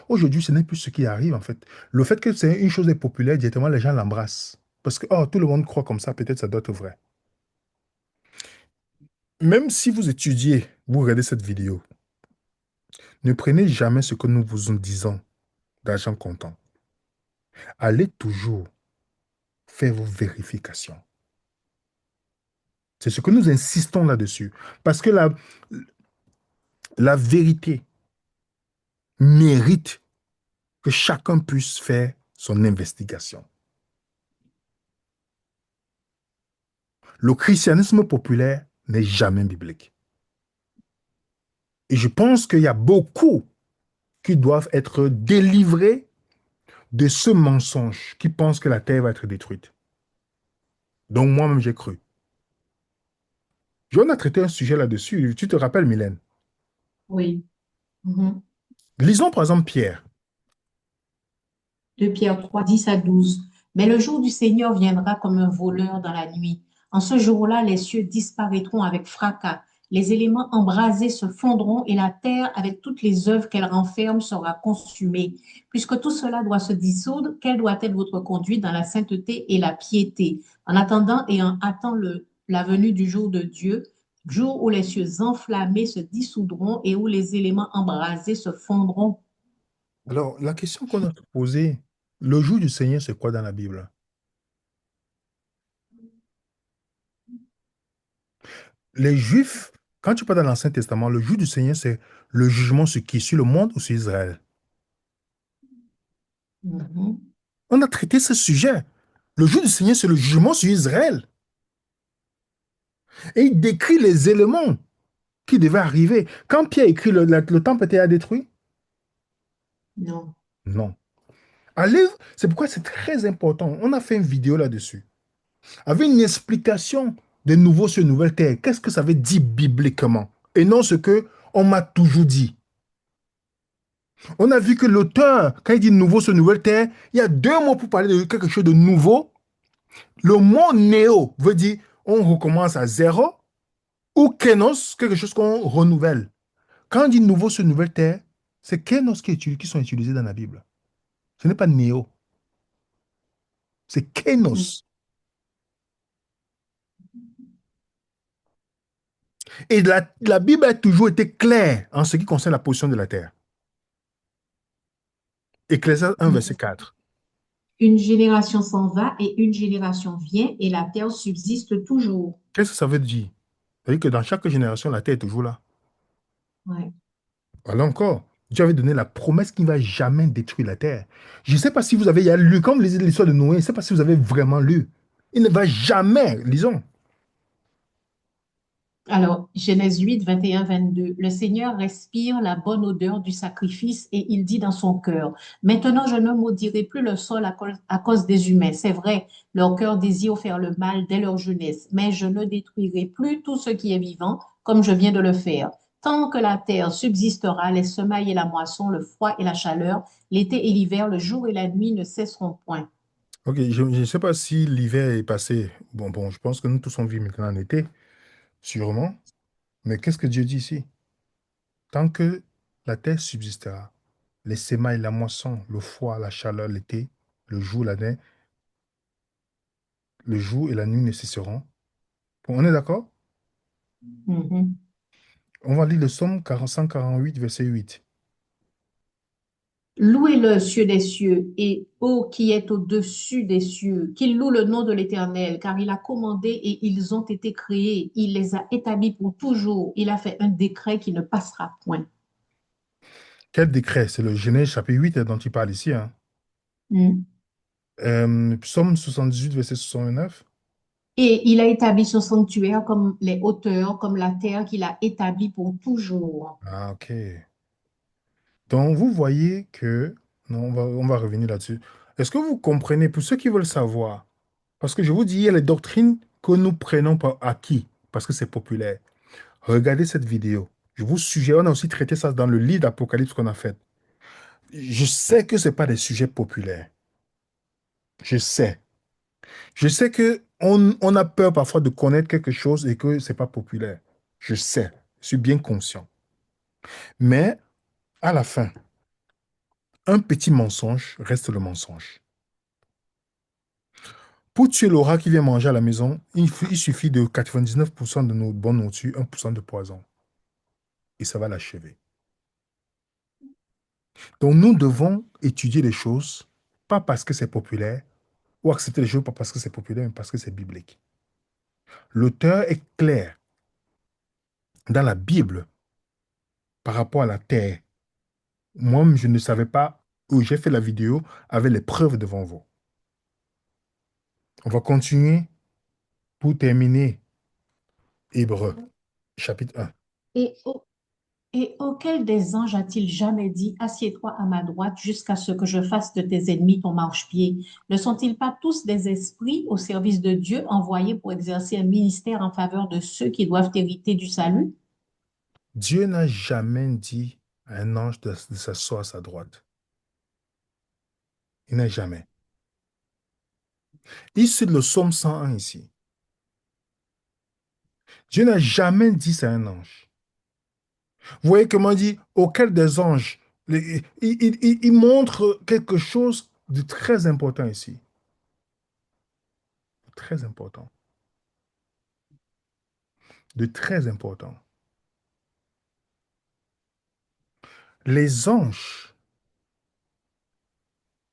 aujourd'hui, ce n'est plus ce qui arrive, en fait. Le fait que c'est une chose est populaire, directement, les gens l'embrassent. Parce que, oh, tout le monde croit comme ça, peut-être ça doit être vrai. Même si vous étudiez, vous regardez cette vidéo, ne prenez jamais ce que nous vous en disons d'argent comptant. Allez toujours faire vos vérifications. C'est ce que nous insistons là-dessus. Parce que la vérité mérite que chacun puisse faire son investigation. Le christianisme populaire n'est jamais biblique. Et je pense qu'il y a beaucoup qui doivent être délivrés de ce mensonge qui pense que la terre va être détruite. Donc moi-même, j'ai cru. On a traité un sujet là-dessus. Tu te rappelles, Mylène? Oui. Mhm. Lisons par exemple Pierre. 2 Pierre 3, 10 à 12. Mais le jour du Seigneur viendra comme un voleur dans la nuit. En ce jour-là, les cieux disparaîtront avec fracas, les éléments embrasés se fondront et la terre, avec toutes les œuvres qu'elle renferme, sera consumée. Puisque tout cela doit se dissoudre, quelle doit être votre conduite dans la sainteté et la piété, en attendant et en hâtant la venue du jour de Dieu, jour où les cieux enflammés se dissoudront et où les éléments embrasés se fondront. Alors, la question qu'on a posée, le jour du Seigneur, c'est quoi dans la Bible? Les Juifs, Quand tu parles dans l'Ancien Testament, le jour du Seigneur, c'est le jugement sur qui? Sur le monde ou sur Israël? Mhm. On a traité ce sujet. Le jour du Seigneur, c'est le jugement sur Israël. Et il décrit les éléments qui devaient arriver. Quand Pierre écrit le temple était détruit? Non. Non. Allez, c'est pourquoi c'est très important. On a fait une vidéo là-dessus, avec une explication de nouveau sur une nouvelle terre. Qu'est-ce que ça veut dire bibliquement? Et non ce que on m'a toujours dit. On a vu que l'auteur, quand il dit nouveau sur une nouvelle terre, il y a deux mots pour parler de quelque chose de nouveau. Le mot néo veut dire on recommence à zéro, ou kénos, quelque chose qu'on renouvelle. Quand on dit nouveau sur une nouvelle terre, c'est kénos qui sont utilisés dans la Bible. Ce n'est pas néo, c'est Mm. kénos. Et la Bible a toujours été claire en ce qui concerne la position de la terre. Ecclésiaste 1, verset Mhm. 4. Une génération s'en va et une génération vient et la terre subsiste toujours. Qu'est-ce que ça veut dire? Ça veut dire que dans chaque génération, la terre est toujours là. Ouais. Voilà encore. Dieu avait donné la promesse qu'il ne va jamais détruire la terre. Je ne sais pas si vous avez lu, comme vous lisez l'histoire de Noé, je ne sais pas si vous avez vraiment lu. Il ne va jamais, lisons. Alors, Genèse 8, 21, 22. Le Seigneur respire la bonne odeur du sacrifice et il dit dans son cœur, maintenant je ne maudirai plus le sol à cause des humains. C'est vrai, leur cœur désire faire le mal dès leur jeunesse, mais je ne détruirai plus tout ce qui est vivant comme je viens de le faire. Tant que la terre subsistera, les semailles et la moisson, le froid et la chaleur, l'été et l'hiver, le jour et la nuit ne cesseront point. Ok, je ne sais pas si l'hiver est passé. Bon, je pense que nous tous on vit maintenant en été, sûrement. Mais qu'est-ce que Dieu dit ici? Tant que la terre subsistera, les semailles, la moisson, le froid, la chaleur, l'été, le jour, la nuit, le jour et la nuit ne cesseront. Bon, on est d'accord? Mhm. On va lire le psaume 148, verset 8. Louez-le, cieux des cieux, et ô qui est au-dessus des cieux, qu'il loue le nom de l'Éternel, car il a commandé et ils ont été créés. Il les a établis pour toujours. Il a fait un décret qui ne passera point. Quel décret? C'est le Genèse chapitre 8 dont il parle ici, hein. Mm. Psaume 78, verset 69. Et il a établi son sanctuaire comme les hauteurs, comme la terre qu'il a établie pour toujours. Ah, ok. Donc, vous voyez que... Non, on va revenir là-dessus. Est-ce que vous comprenez, pour ceux qui veulent savoir, parce que je vous dis, il y a les doctrines que nous prenons pour acquis, parce que c'est populaire. Regardez cette vidéo. Je vous suggère, on a aussi traité ça dans le livre d'Apocalypse qu'on a fait. Je sais que ce n'est pas des sujets populaires. Je sais. Je sais que on a peur parfois de connaître quelque chose et que c'est pas populaire. Je sais. Je suis bien conscient. Mais à la fin, un petit mensonge reste le mensonge. Pour tuer le rat qui vient manger à la maison, il suffit de 99% de nos bonnes nourritures, 1% de poison. Et ça va l'achever. Donc nous devons étudier les choses, pas parce que c'est populaire, ou accepter les choses pas parce que c'est populaire, mais parce que c'est biblique. L'auteur est clair dans la Bible par rapport à la terre. Moi, je ne savais pas où j'ai fait la vidéo avec les preuves devant vous. On va continuer pour terminer Hébreux, chapitre 1. Et, et auquel des anges a-t-il jamais dit, assieds-toi à ma droite jusqu'à ce que je fasse de tes ennemis ton marchepied? Ne sont-ils pas tous des esprits au service de Dieu envoyés pour exercer un ministère en faveur de ceux qui doivent hériter du salut? Dieu n'a jamais dit à un ange de s'asseoir à sa droite. Il n'a jamais. Ici, le psaume 101 ici. Dieu n'a jamais dit ça à un ange. Vous voyez comment il dit, auquel des anges, il montre quelque chose de très important ici. Très important. De très important. Les anges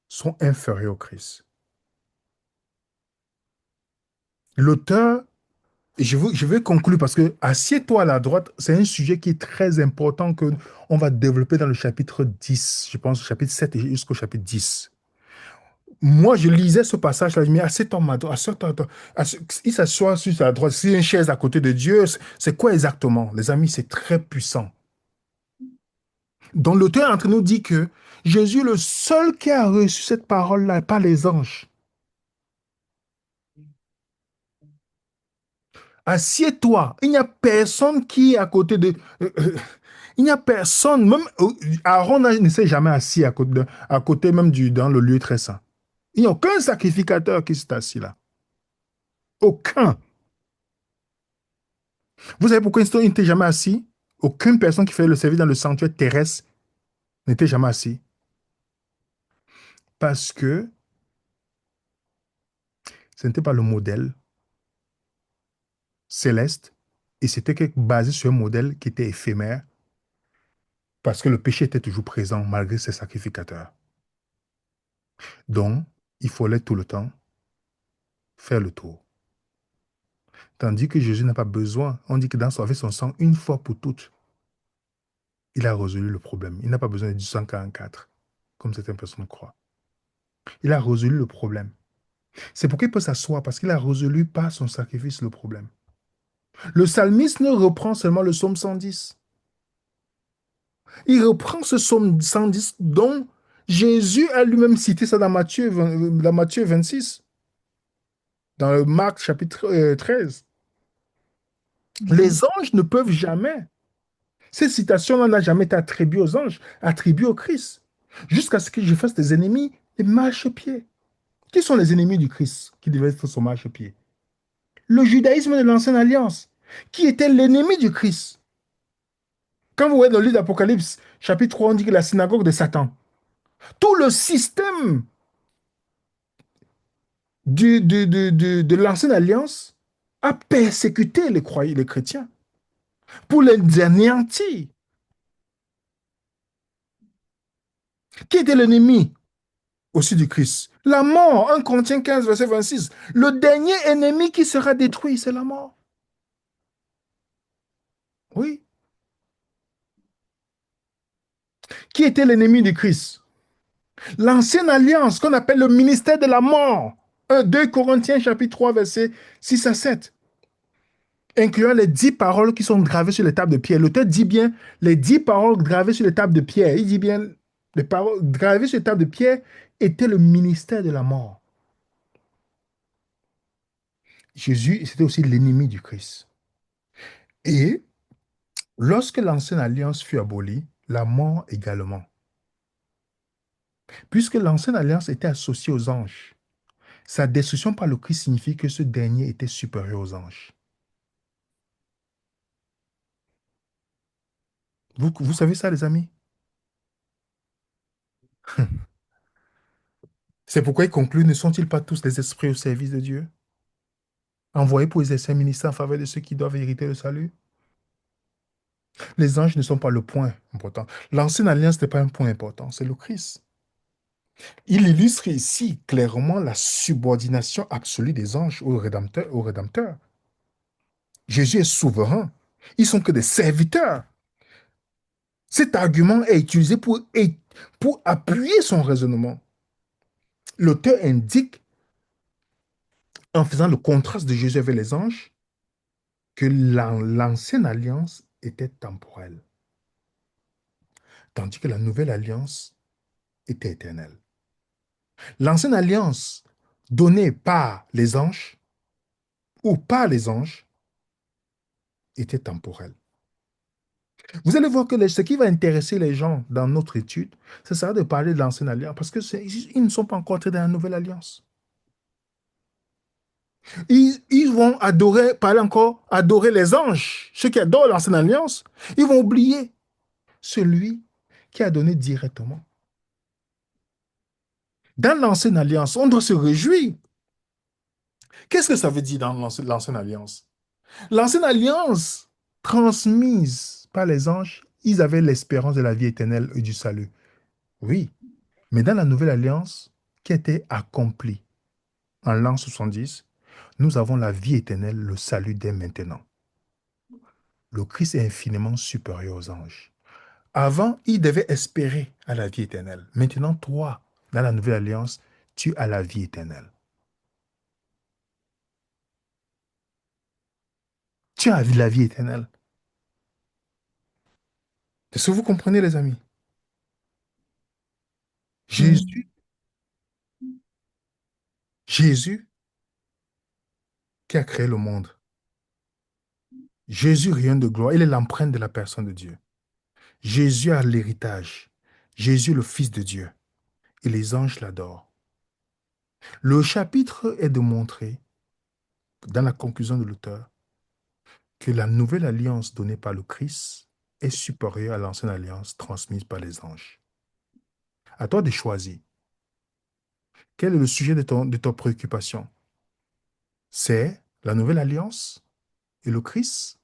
sont inférieurs au Christ. L'auteur Et je vais conclure parce que assieds-toi à la droite, c'est un sujet qui est très important que on va développer dans le chapitre 10, je pense, chapitre 7 et jusqu'au chapitre 10. Moi, je lisais ce passage-là, je me dis, assieds-toi à ma droite, assieds-toi à il s'assoit sur sa droite, c'est une chaise à côté de Dieu, c'est quoi exactement? Les amis, c'est très puissant. Donc l'auteur est en train de nous dire que Jésus est le seul qui a reçu cette parole-là, pas les anges. Assieds-toi. Il n'y a personne qui est à côté de... il n'y a personne, même Aaron ne s'est jamais assis à côté même dans le lieu très saint. Il n'y a aucun sacrificateur qui s'est assis là. Aucun. Vous savez pourquoi il n'était jamais assis? Aucune personne qui fait le service dans le sanctuaire terrestre n'était jamais assis. Parce que ce n'était pas le modèle céleste et c'était basé sur un modèle qui était éphémère parce que le péché était toujours présent malgré ces sacrificateurs. Donc, il fallait tout le temps faire le tour. Tandis que Jésus n'a pas besoin. On dit que dans son son sang, une fois pour toutes, il a résolu le problème. Il n'a pas besoin du 144, comme certaines personnes croient. Il a résolu le problème. C'est pourquoi il peut s'asseoir, parce qu'il a résolu par son sacrifice le problème. Le psalmiste ne reprend seulement le psaume 110. Il reprend ce psaume 110 dont Jésus a lui-même cité ça dans Matthieu 26, dans le Marc chapitre 13. Mhm. Les anges ne peuvent jamais. Cette citation-là n'a jamais été attribuée aux anges, attribuée au Christ. Jusqu'à ce que je fasse des ennemis des marchepieds. Qui sont les ennemis du Christ qui devaient être son marchepied? Le judaïsme de l'ancienne alliance, qui était l'ennemi du Christ. Quand vous voyez dans le livre d'Apocalypse, chapitre 3, on dit que la synagogue de Satan, tout le système de l'ancienne alliance a persécuté les croyants, les chrétiens, pour les anéantir. Qui était l'ennemi aussi du Christ? La mort, 1 Corinthiens 15, verset 26. Le dernier ennemi qui sera détruit, c'est la mort. Oui. Qui était l'ennemi du Christ? L'ancienne alliance qu'on appelle le ministère de la mort. 2 Corinthiens chapitre 3, verset 6 à 7. Incluant les 10 paroles qui sont gravées sur les tables de pierre. L'auteur dit bien les 10 paroles gravées sur les tables de pierre. Il dit bien les paroles gravées sur les tables de pierre étaient le ministère de la mort. Jésus, c'était aussi l'ennemi du Christ. Et lorsque l'ancienne alliance fut abolie, la mort également. Puisque l'ancienne alliance était associée aux anges, sa destruction par le Christ signifie que ce dernier était supérieur aux anges. Vous savez ça, les amis? C'est pourquoi il conclut, ne sont-ils pas tous des esprits au service de Dieu, envoyés pour exercer un ministère en faveur de ceux qui doivent hériter le salut? Les anges ne sont pas le point important. L'ancienne alliance n'est pas un point important, c'est le Christ. Il illustre ici clairement la subordination absolue des anges au Rédempteur, au Rédempteur. Jésus est souverain. Ils sont que des serviteurs. Cet argument est utilisé pour appuyer son raisonnement. L'auteur indique, en faisant le contraste de Jésus avec les anges, que l'ancienne alliance était temporelle, tandis que la nouvelle alliance était éternelle. L'ancienne alliance donnée par les anges ou par les anges était temporelle. Vous allez voir que ce qui va intéresser les gens dans notre étude, c'est ça de parler de l'ancienne alliance, parce qu'ils ne sont pas encore entrés dans la nouvelle alliance. Ils vont adorer, parler encore, adorer les anges, ceux qui adorent l'ancienne alliance. Ils vont oublier celui qui a donné directement. Dans l'ancienne alliance, on doit se réjouir. Qu'est-ce que ça veut dire dans l'ancienne alliance? L'ancienne alliance transmise par les anges, ils avaient l'espérance de la vie éternelle et du salut. Oui, mais dans la nouvelle alliance qui a été accomplie en l'an 70, Nous avons la vie éternelle, le salut dès maintenant. Le Christ est infiniment supérieur aux anges. Avant, il devait espérer à la vie éternelle. Maintenant, toi, dans la nouvelle alliance, tu as la vie éternelle. Tu as la vie éternelle. Est-ce que vous comprenez, les amis? Mm. Jésus, Jésus qui a créé le monde. Jésus, rien de gloire. Il est l'empreinte de la personne de Dieu. Jésus a l'héritage. Jésus, le Fils de Dieu. Et les anges l'adorent. Le chapitre est de montrer, dans la conclusion de l'auteur, que la nouvelle alliance donnée par le Christ est supérieure à l'ancienne alliance transmise par les anges. À toi de choisir. Quel est le sujet de ta préoccupation? C'est la nouvelle alliance et le Christ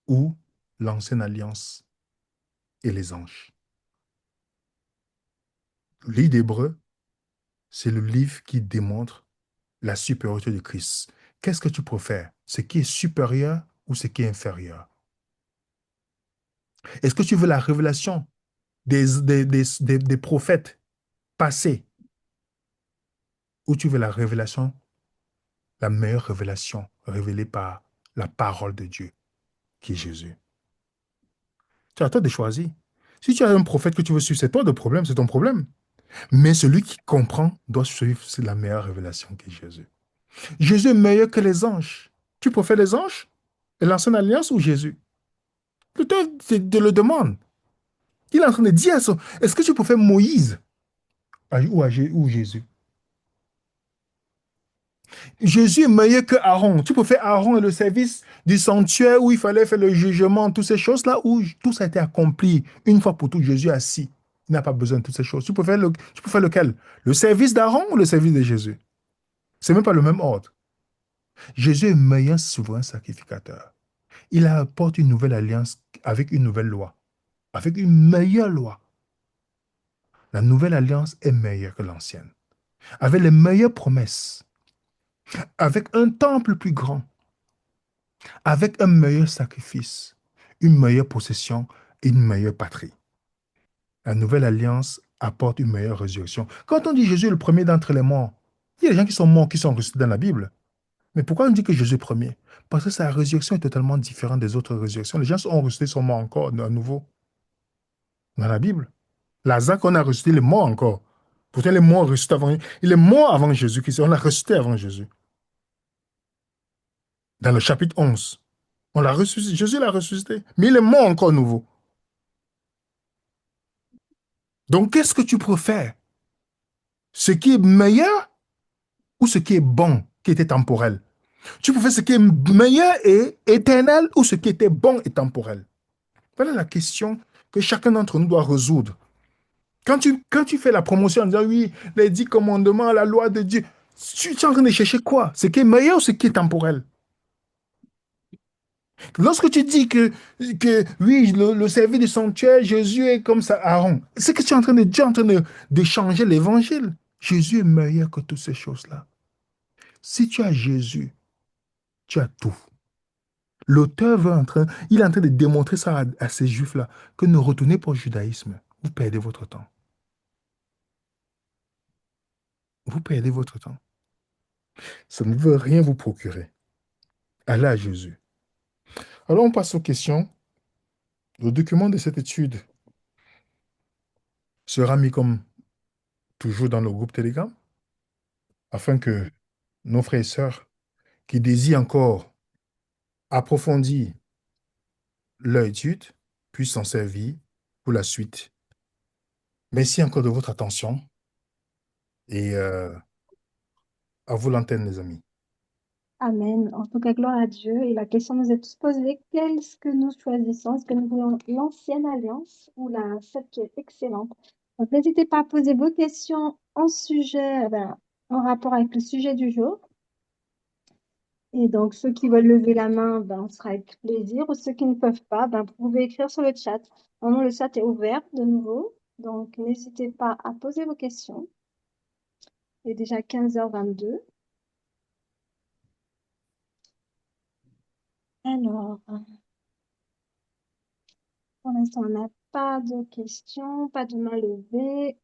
ou l'ancienne alliance et les anges? Le livre d'Hébreu, c'est le livre qui démontre la supériorité de Christ. Qu'est-ce que tu préfères? Ce qui est supérieur ou ce qui est inférieur? Est-ce que tu veux la révélation des prophètes passés ou tu veux la révélation, la meilleure révélation révélée par la parole de Dieu, qui est Jésus? C'est à toi de choisir. Si tu as un prophète que tu veux suivre, c'est toi le problème, c'est ton problème. Mais celui qui comprend doit suivre c'est la meilleure révélation qui est Jésus. Jésus est meilleur que les anges. Tu préfères les anges et l'ancienne alliance ou Jésus? L'auteur te le demande. Il est en train de dire à son... Est-ce que tu préfères Moïse ou Jésus? Jésus est meilleur que Aaron. Tu préfères Aaron et le service du sanctuaire où il fallait faire le jugement, toutes ces choses-là, où tout ça a été accompli une fois pour toutes. Jésus est assis. Il n'a pas besoin de toutes ces choses. Tu préfères lequel? Le service d'Aaron ou le service de Jésus? C'est même pas le même ordre. Jésus est meilleur souverain sacrificateur. Il apporte une nouvelle alliance avec une nouvelle loi, avec une meilleure loi. La nouvelle alliance est meilleure que l'ancienne, avec les meilleures promesses, avec un temple plus grand, avec un meilleur sacrifice, une meilleure possession et une meilleure patrie. La nouvelle alliance apporte une meilleure résurrection. Quand on dit Jésus est le premier d'entre les morts, il y a des gens qui sont morts, qui sont ressuscités dans la Bible. Mais pourquoi on dit que Jésus est premier? Parce que sa résurrection est totalement différente des autres résurrections. Les gens sont ressuscités, sont morts encore à nouveau dans la Bible. Lazare qu'on a ressuscité, il est mort encore. Pourtant, il est mort ressuscité avant. Il est mort avant Jésus-Christ. On l'a ressuscité avant Jésus. Dans le chapitre 11. On l'a ressuscité. Jésus l'a ressuscité. Mais il est mort encore à nouveau. Donc, qu'est-ce que tu préfères? Ce qui est meilleur ou ce qui est bon, qui était temporel? Tu préfères ce qui est meilleur et éternel ou ce qui était bon et temporel? Voilà la question que chacun d'entre nous doit résoudre. Quand tu fais la promotion en disant oui, les 10 commandements, la loi de Dieu, tu es en train de chercher quoi? Ce qui est meilleur ou ce qui est temporel? Lorsque tu dis que oui, le service du sanctuaire, Jésus est comme ça, Aaron, c'est que tu es en train de changer l'évangile. Jésus est meilleur que toutes ces choses-là. Si tu as Jésus, tu as tout. L'auteur il est en train de démontrer ça à ces juifs-là, que ne retournez pas au judaïsme. Vous perdez votre temps. Vous perdez votre temps. Ça ne veut rien vous procurer. Allez à Jésus. Alors, on passe aux questions. Le document de cette étude sera mis comme toujours dans le groupe Telegram afin que nos frères et sœurs qui désirent encore approfondir leur étude puissent s'en servir pour la suite. Merci encore de votre attention et à vous l'antenne, les amis. Amen. En tout cas, gloire à Dieu. Et la question nous est tous posée, qu'est-ce que nous choisissons? Est-ce que nous voulons l'ancienne alliance ou celle qui est excellente? Donc, n'hésitez pas à poser vos questions en sujet, en rapport avec le sujet du jour. Et donc, ceux qui veulent lever la main, on sera avec plaisir. Ou ceux qui ne peuvent pas, vous pouvez écrire sur le chat. Maintenant, le chat est ouvert de nouveau. Donc, n'hésitez pas à poser vos questions. Il est déjà 15h22. Alors, pour l'instant, on n'a pas de questions, pas de main levée.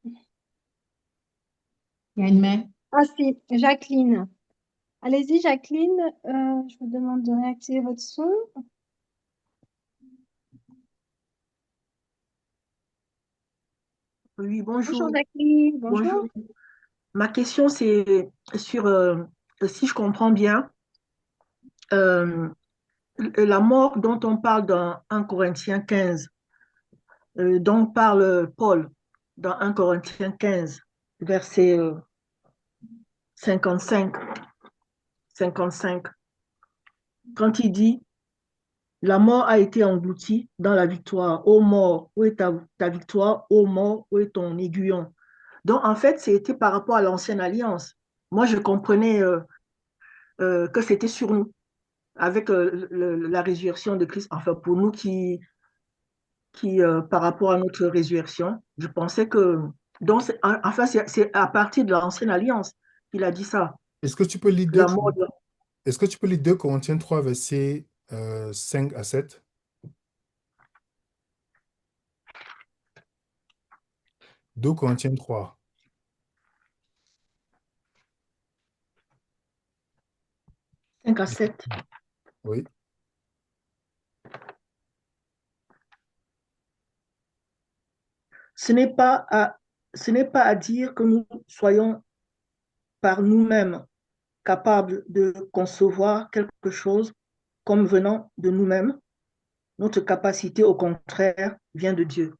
Il y a une main. Ah si, Jacqueline. Allez-y, Jacqueline. Je vous demande de réactiver votre son. Oui, Bonjour, bonjour. Jacqueline. Bonjour. Bonjour. Ma question, c'est sur, si je comprends bien, euh, la mort dont on parle dans 1 Corinthiens 15, dont parle Paul dans 1 Corinthiens 15, verset 55, 55, quand il dit, la mort a été engloutie dans la victoire. Ô mort, où est ta victoire? Ô mort, où est ton aiguillon? Donc, en fait, c'était par rapport à l'ancienne alliance. Moi, je comprenais que c'était sur nous, avec la résurrection de Christ. Enfin, pour nous par rapport à notre résurrection, je pensais que. Donc, enfin, c'est à partir de l'ancienne alliance qu'il a dit ça. Est-ce que tu peux lire La mort de. est-ce que tu peux lire 2 Corinthiens 3, versets 5 à 7? 2 Corinthiens 3. 5 à 7. Oui. Ce n'est pas à, ce n'est pas à dire que nous soyons par nous-mêmes capables de concevoir quelque chose comme venant de nous-mêmes. Notre capacité, au contraire, vient de Dieu.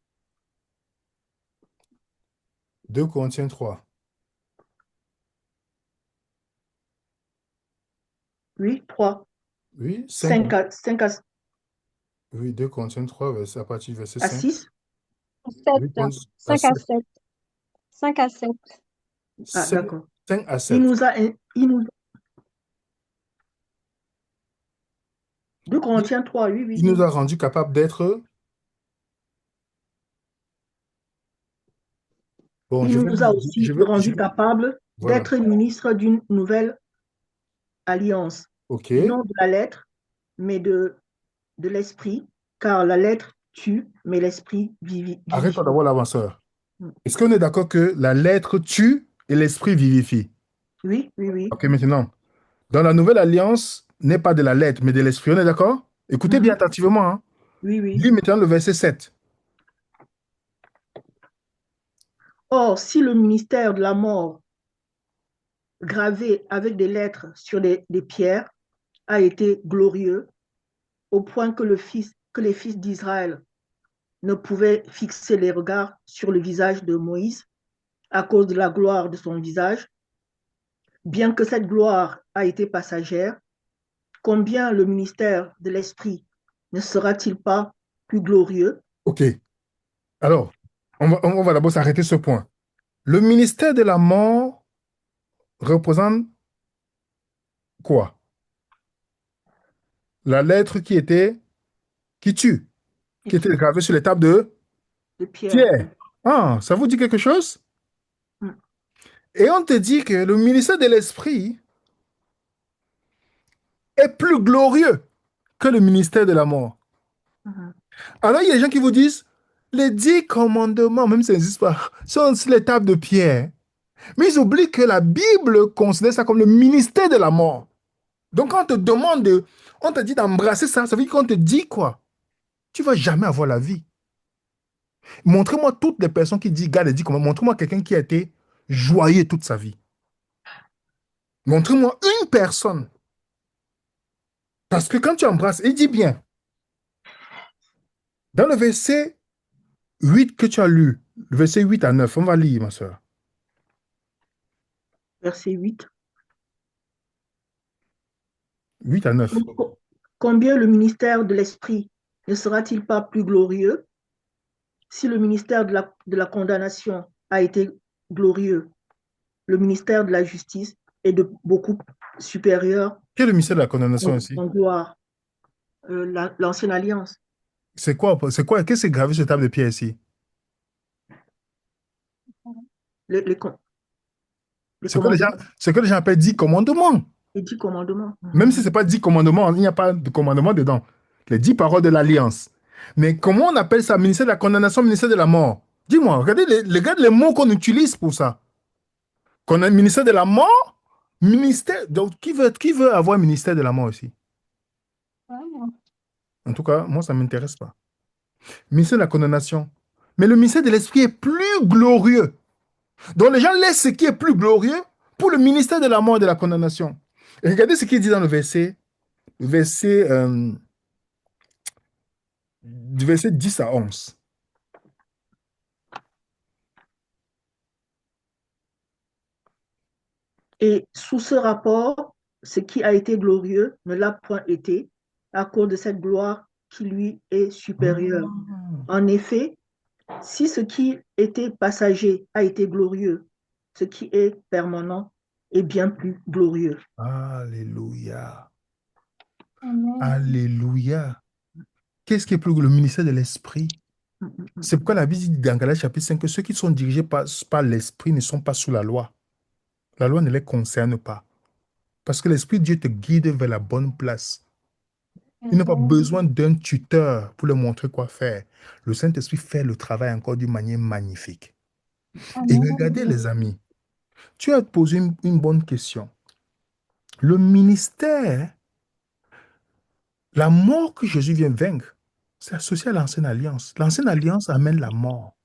2 Corinthiens 3. Oui, 3, Oui, 5. 5 à, 5 Oui, 2 Corinthiens 3, à partir du verset à 5. 6. 7. Oui, 5 à 7. 5 à 7. Ah, 5, d'accord. 5 à Il 7. nous a, il nous, 2 Il Corinthiens 3, oui, il oui. nous a rendu capables d'être. Bon, Il je vais nous a lire. aussi rendu capables Voilà. d'être ministres d'une nouvelle alliance, OK. non de la lettre, mais de l'esprit, car la lettre tue, mais l'esprit Arrête-toi vivifie. d'avoir l'avanceur. Est-ce qu'on est d'accord que la lettre tue et l'esprit vivifie? Oui, oui, oui. OK, maintenant, dans la nouvelle alliance, n'est pas de la lettre, mais de l'esprit. On est d'accord? Écoutez bien Mhm. attentivement, hein. Oui, oui. Lis maintenant le verset 7. Or, si le ministère de la mort, gravé avec des lettres sur des pierres, a été glorieux, au point que les fils d'Israël ne pouvaient fixer les regards sur le visage de Moïse à cause de la gloire de son visage, bien que cette gloire a été passagère, combien le ministère de l'Esprit ne sera-t-il pas plus glorieux? OK. Alors, on va d'abord s'arrêter ce point. Le ministère de la mort représente quoi? La lettre qui tue, Et qui était tu, gravée sur les tables de de Pierre. Pierre. Ah, ça vous dit quelque chose? Mm, Et on te dit que le ministère de l'Esprit est plus glorieux que le ministère de la mort. mhm, Alors, il y a des gens qui vous disent, les 10 commandements, même si ça n'existe pas, sont sur les tables de Pierre. Mais ils oublient que la Bible considère ça comme le ministère de la mort. Donc, quand on te demande, on te dit d'embrasser ça, ça veut dire qu'on te dit quoi? Tu vas jamais avoir la vie. Montrez-moi toutes les personnes qui disent, garde les 10 commandements. Montrez-moi quelqu'un qui a été joyeux toute sa vie. Montrez-moi une personne. Parce que quand tu embrasses, il dit bien, dans le verset 8 que tu as lu, le verset 8 à 9, on va lire, ma soeur. verset 8. 8 à 9. Combien le ministère de l'Esprit ne sera-t-il pas plus glorieux si le ministère de la condamnation a été glorieux? Le ministère de la justice est de beaucoup supérieur Quel est le mystère de la condamnation ici? en gloire. L'ancienne alliance. C'est quoi? C'est quoi? Qu'est-ce qui est gravé sur la table de pierre ici? Les, les, les C'est que les gens, commandements. c'est que les gens appellent 10 commandements. Les 10 commandements. Même si ce n'est pas 10 commandements, il n'y a pas de commandement dedans. Les 10 paroles de l'Alliance. Mais comment on appelle ça? Ministère de la condamnation, ministère de la mort. Dis-moi, regardez regarde les mots qu'on utilise pour ça. Qu'on a ministère de la mort, ministère. Donc, qui veut avoir ministère de la mort aussi? Vraiment. En tout cas, moi, ça ne m'intéresse pas. Ministère de la condamnation. Mais le ministère de l'esprit est plus glorieux. Donc, les gens laissent ce qui est plus glorieux pour le ministère de la mort et de la condamnation. Et regardez ce qu'il dit dans le verset, du verset 10 à 11. Et sous ce rapport, ce qui a été glorieux ne l'a point été à cause de cette gloire qui lui est supérieure. En effet, si ce qui était passager a été glorieux, ce qui est permanent est bien plus glorieux. Alléluia. Amen. Alléluia. Qu'est-ce qui est plus le ministère de l'esprit? C'est pourquoi la Bible dit dans Galates chapitre 5 que ceux qui sont dirigés par l'esprit ne sont pas sous la loi. La loi ne les concerne pas. Parce que l'esprit de Dieu te guide vers la bonne place. Il n'a pas Amen. besoin d'un tuteur pour leur montrer quoi faire. Le Saint-Esprit fait le travail encore d'une manière magnifique. Et Amen. regardez, les amis, tu as posé une bonne question. Le ministère, la mort que Jésus vient vaincre, c'est associé à l'ancienne alliance. L'ancienne alliance amène la mort.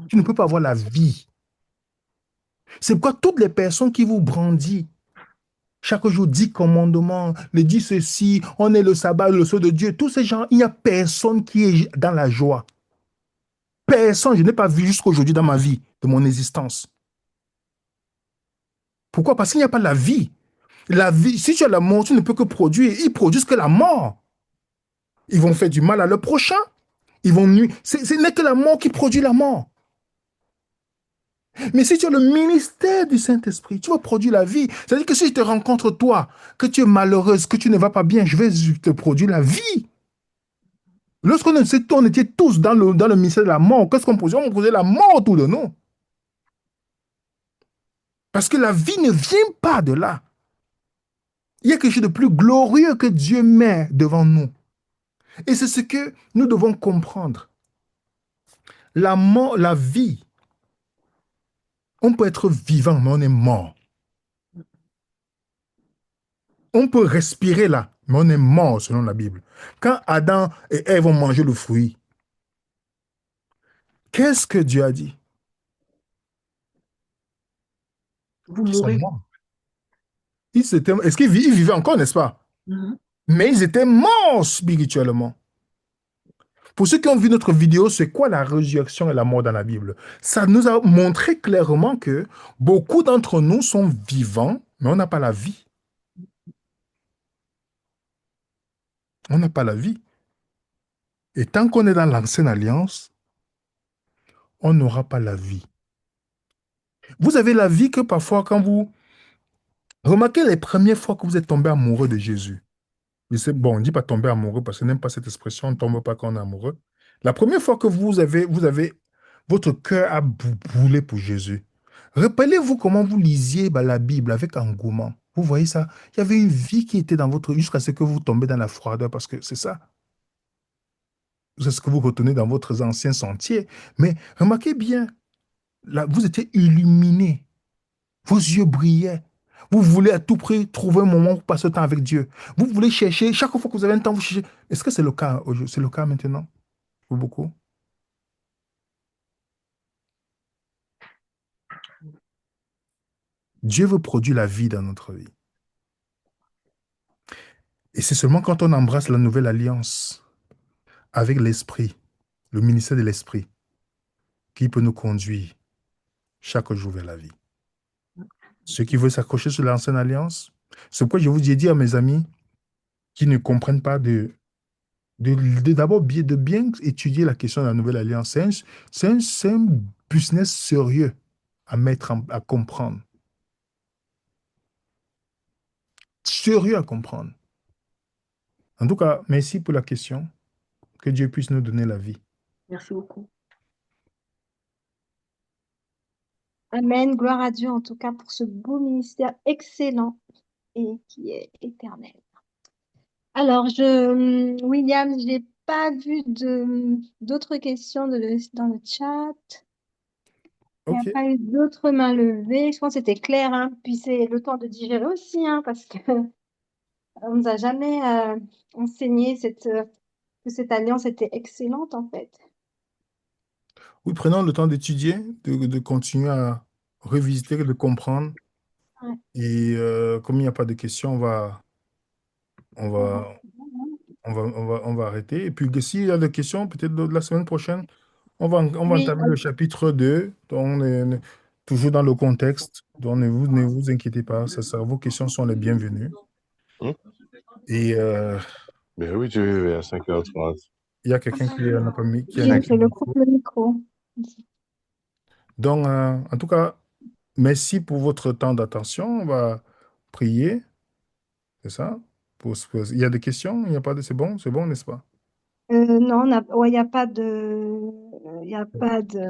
Tu ne peux pas avoir la vie. C'est pourquoi toutes les personnes qui vous brandissent chaque jour 10 commandements, le dit ceci, on est le sabbat, le sceau de Dieu, tous ces gens, il n'y a personne qui est dans la joie. Personne, je n'ai pas vu jusqu'à aujourd'hui dans ma vie, de mon existence. Pourquoi? Parce qu'il n'y a pas la vie. La vie, si tu as la mort, tu ne peux que produire. Ils produisent que la mort. Ils vont faire du mal à leur prochain. Ils vont nuire. Ce n'est que la mort qui produit la mort. Mais si tu as le ministère du Saint-Esprit, tu vas produire la vie. C'est-à-dire que si je te rencontre toi, que tu es malheureuse, que tu ne vas pas bien, je vais te produire la vie. Lorsqu'on on était tous dans le ministère de la mort, qu'est-ce qu'on posait? On posait la mort autour de nous. Parce que la vie ne vient pas de là. Il y a quelque chose de plus glorieux que Dieu met devant nous. Et c'est ce que nous devons comprendre. La mort, la vie, on peut être vivant, mais on est mort. On peut respirer là, mais on est mort selon la Bible. Quand Adam et Ève ont mangé le fruit, qu'est-ce que Dieu a dit? Vous Ils sont mourrez. morts. Est-ce qu'ils vivaient encore, n'est-ce pas? Mhm. Mais ils étaient morts spirituellement. Pour ceux qui ont vu notre vidéo, c'est quoi la résurrection et la mort dans la Bible? Ça nous a montré clairement que beaucoup d'entre nous sont vivants, mais on n'a pas la vie. On n'a pas la vie. Et tant qu'on est dans l'ancienne alliance, on n'aura pas la vie. Vous avez la vie que parfois, quand vous remarquez les premières fois que vous êtes tombé amoureux de Jésus. Mais c'est bon, on ne dit pas tomber amoureux parce que n'aime pas cette expression, on ne tombe pas quand on est amoureux. La première fois que vous avez votre cœur a brûlé pour Jésus. Rappelez-vous comment vous lisiez la Bible avec engouement. Vous voyez ça? Il y avait une vie qui était dans votre jusqu'à ce que vous tombez dans la froideur parce que c'est ça. C'est ce que vous retenez dans votre ancien sentier. Mais remarquez bien, là, vous étiez illuminé. Vos yeux brillaient. Vous voulez à tout prix trouver un moment pour passer le temps avec Dieu. Vous voulez chercher, chaque fois que vous avez un temps, vous cherchez. Est-ce que c'est le cas aujourd'hui? C'est le cas maintenant pour beaucoup? Dieu veut produire la vie dans notre vie. Et c'est seulement quand on embrasse la nouvelle alliance avec l'Esprit, le ministère de l'Esprit, qui peut nous conduire chaque jour vers la vie. Ceux qui veulent s'accrocher sur l'ancienne alliance, c'est pourquoi je vous ai dit à mes amis qui ne comprennent pas d'abord de bien étudier la question de la nouvelle alliance. C'est un business sérieux à à comprendre. Sérieux à comprendre. En tout cas, merci pour la question. Que Dieu puisse nous donner la vie. Merci beaucoup. Amen. Gloire à Dieu en tout cas pour ce beau ministère excellent. et qui est éternel. Alors, William, j'ai pas vu d'autres questions dans le chat. Il n'y a OK. pas eu d'autres mains levées. Je pense que c'était clair, hein. Puis c'est le temps de digérer aussi, hein, parce que on nous a jamais enseigné que cette alliance était excellente, en fait. Oui, prenons le temps d'étudier, de continuer à revisiter, de comprendre. Ouais, Et comme il n'y a pas de questions, on on va. va, on va arrêter. Et puis, s'il y a des questions, peut-être la semaine prochaine, on va Oui, entamer le chapitre 2, donc toujours dans le contexte. Donc, ne vous inquiétez pas, vos questions sont les bienvenues. Hmm? Et Ben oui, tu es à 5h30. il y a quelqu'un qui n'a pas mis, qui a oui, mis Cinq- je le coupe le micro. Donc, en tout cas, merci pour votre temps d'attention. On va prier, c'est ça? Il y a des questions? Il n'y a pas de... C'est bon, n'est-ce pas? Non, ouais, il n'y a pas de, il y a pas de.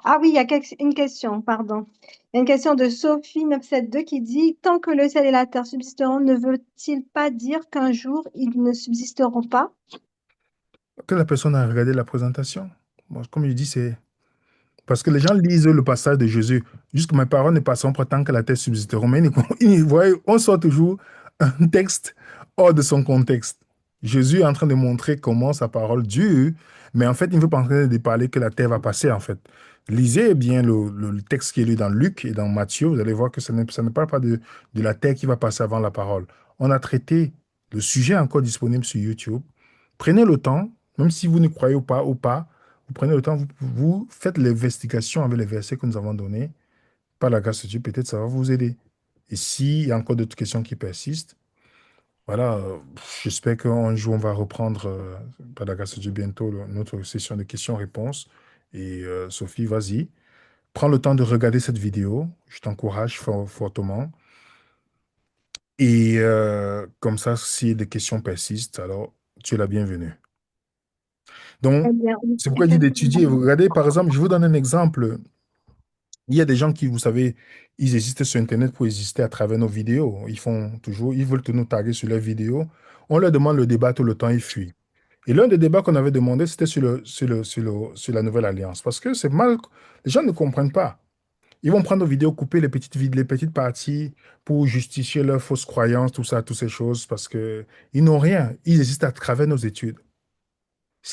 Ah oui, il y a une question, pardon. Il y a une question de Sophie 972 qui dit, tant que le ciel et la terre subsisteront, ne veut-il pas dire qu'un jour ils ne subsisteront pas? Que la personne a regardé la présentation. Moi, comme je dis, c'est parce que les gens lisent le passage de Jésus. Juste que mes paroles ne passeront pas tant que la terre subsisteront. Mais on sort toujours un texte hors de son contexte. Jésus est en train de montrer comment sa parole dure, mais en fait, il ne veut pas en train de parler que la terre va passer, en fait. Lisez bien le texte qui est lu dans Luc et dans Matthieu. Vous allez voir que ça ne parle pas de la terre qui va passer avant la parole. On a traité le sujet encore disponible sur YouTube. Prenez le temps, même si vous ne croyez ou pas, vous prenez le temps, vous faites l'investigation avec les versets que nous avons donnés. Par la grâce de Dieu, peut-être ça va vous aider. Et s'il y a encore d'autres questions qui persistent, voilà, j'espère qu'un jour, on va reprendre, par la grâce de Dieu, bientôt, notre session de questions-réponses. Et Sophie, vas-y, prends le temps de regarder cette vidéo. Je t'encourage fortement. Et comme ça, si des questions persistent, alors tu es la bienvenue. Eh Donc, bien, oui, c'est pourquoi il dit d'étudier. effectivement. Regardez, par exemple, je vous donne un exemple. Il y a des gens qui, vous savez, ils existent sur Internet pour exister à travers nos vidéos. Ils veulent nous taguer sur leurs vidéos. On leur demande le débat tout le temps, ils fuient. Et l'un des débats qu'on avait demandé, c'était sur la nouvelle alliance. Parce que c'est mal, les gens ne comprennent pas. Ils vont prendre nos vidéos, couper les petites parties pour justifier leurs fausses croyances, tout ça, toutes ces choses, parce que ils n'ont rien. Ils existent à travers nos études.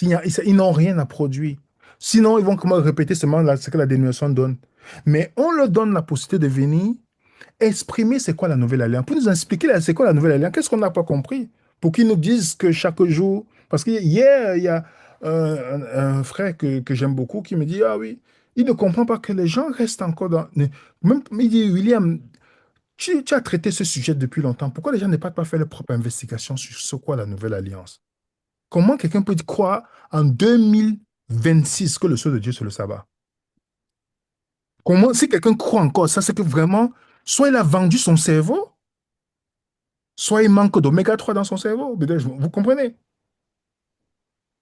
Ils n'ont rien à produire. Sinon, ils vont comment répéter seulement ce que la dénomination donne. Mais on leur donne la possibilité de venir exprimer c'est quoi la nouvelle alliance, pour nous expliquer c'est quoi la nouvelle alliance, qu'est-ce qu'on n'a pas compris, pour qu'ils nous disent que chaque jour, parce que hier, il y a un frère que j'aime beaucoup qui me dit, ah oui, il ne comprend pas que les gens restent encore dans... Même, il dit, William, tu as traité ce sujet depuis longtemps, pourquoi les gens ne peuvent pas faire leur propre investigation sur ce qu'est la nouvelle alliance? Comment quelqu'un peut croire en 2026 que le sceau de Dieu, c'est le sabbat? Comment, si quelqu'un croit encore ça, c'est que vraiment, soit il a vendu son cerveau, soit il manque d'oméga 3 dans son cerveau. Vous comprenez?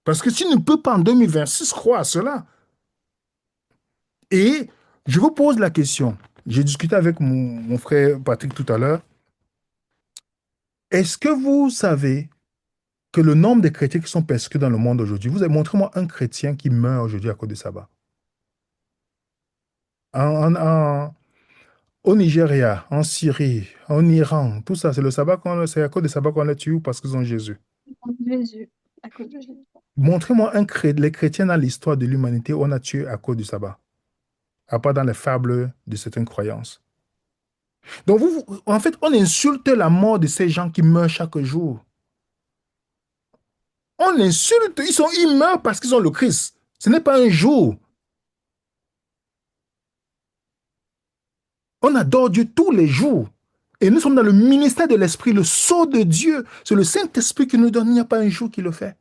Parce que tu ne peux pas en 2026 croire à cela. Et je vous pose la question. J'ai discuté avec mon frère Patrick tout à l'heure. Est-ce que vous savez que le nombre de chrétiens qui sont persécutés dans le monde aujourd'hui, vous avez montré-moi un chrétien qui meurt aujourd'hui à cause du sabbat. En, en- en- Au Nigeria, en Syrie, en Iran, tout ça, c'est à cause du sabbat qu'on les tue ou parce qu'ils ont Jésus. Jésus, à cause de Jésus. Montrez-moi les chrétiens dans l'histoire de l'humanité où on a tué à cause du sabbat, à part dans les fables de certaines croyances. Donc, en fait, on insulte la mort de ces gens qui meurent chaque jour. On insulte, ils meurent parce qu'ils ont le Christ. Ce n'est pas un jour. On adore Dieu tous les jours. Et nous sommes dans le ministère de l'Esprit, le sceau de Dieu. C'est le Saint-Esprit qui nous donne, il n'y a pas un jour qui le fait.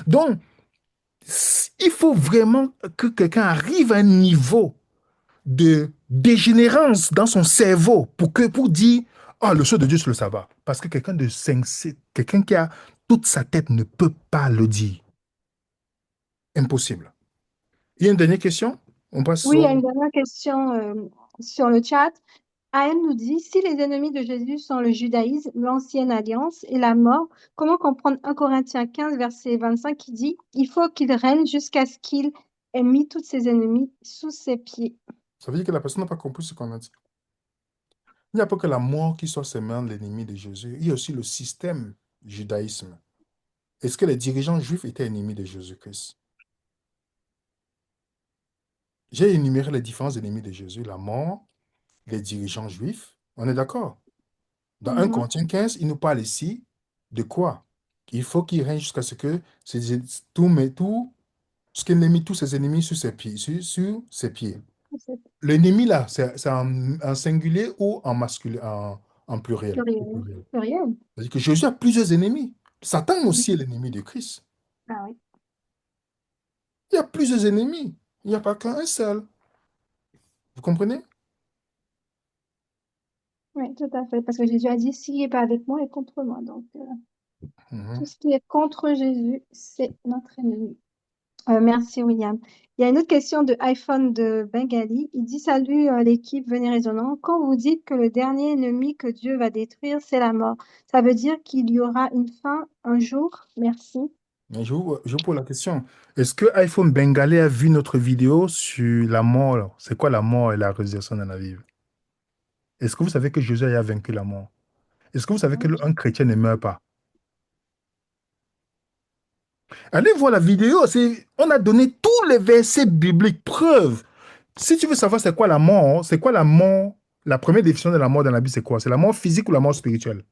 Donc, il faut vraiment que quelqu'un arrive à un niveau de dégénérance dans son cerveau pour dire, ah, le sceau de Dieu, c'est le sabbat. Parce que quelqu'un de sincère, quelqu'un qui a toute sa tête ne peut pas le dire. Impossible. Il y a une dernière question? On passe Oui, il y a au... une dernière question sur le chat. AM nous dit, si les ennemis de Jésus sont le judaïsme, l'ancienne alliance et la mort, comment comprendre 1 Corinthiens 15, verset 25 qui dit, il faut qu'il règne jusqu'à ce qu'il ait mis tous ses ennemis sous ses pieds. Ça veut dire que la personne n'a pas compris ce qu'on a dit. Il n'y a pas que la mort qui soit seulement l'ennemi de Jésus, il y a aussi le système judaïsme. Est-ce que les dirigeants juifs étaient ennemis de Jésus-Christ? J'ai énuméré les différents ennemis de Jésus, la mort, les dirigeants juifs. On est d'accord? Dans 1 Mhm. Corinthiens 15, il nous parle ici de quoi? Il faut qu'il règne jusqu'à ce que tout, mais tout, ce qu'il ait mis tous ses ennemis sur ses pieds, sur ses pieds. C'est L'ennemi là, c'est en singulier ou en masculin, en pluriel? Au pluriel. pluriel. Pluriel. C'est-à-dire que Jésus a plusieurs ennemis. Satan Mhm. aussi est l'ennemi de Christ. Ah oui. Il y a plusieurs ennemis. Il n'y a pas qu'un seul. Vous comprenez? Oui, tout à fait. Parce que Jésus a dit, s'il n'est pas avec moi, il est contre moi. Donc, tout Mhm. ce qui est contre Jésus, c'est notre ennemi. Merci, William. Il y a une autre question de iPhone de Bengali. Il dit, salut l'équipe, venez résonnant. Quand vous dites que le dernier ennemi que Dieu va détruire, c'est la mort, ça veut dire qu'il y aura une fin un jour? Merci. Mais je vous pose la question. Est-ce que iPhone Bengalais a vu notre vidéo sur la mort? C'est quoi la mort et la résurrection dans la Bible? Est-ce que vous savez que Jésus a vaincu la mort? Est-ce que vous savez qu'un chrétien ne meurt pas? Allez voir la vidéo. On a donné tous les versets bibliques, preuves. Si tu veux savoir c'est quoi la mort, c'est quoi la mort? La première définition de la mort dans la Bible, c'est quoi? C'est la mort physique ou la mort spirituelle?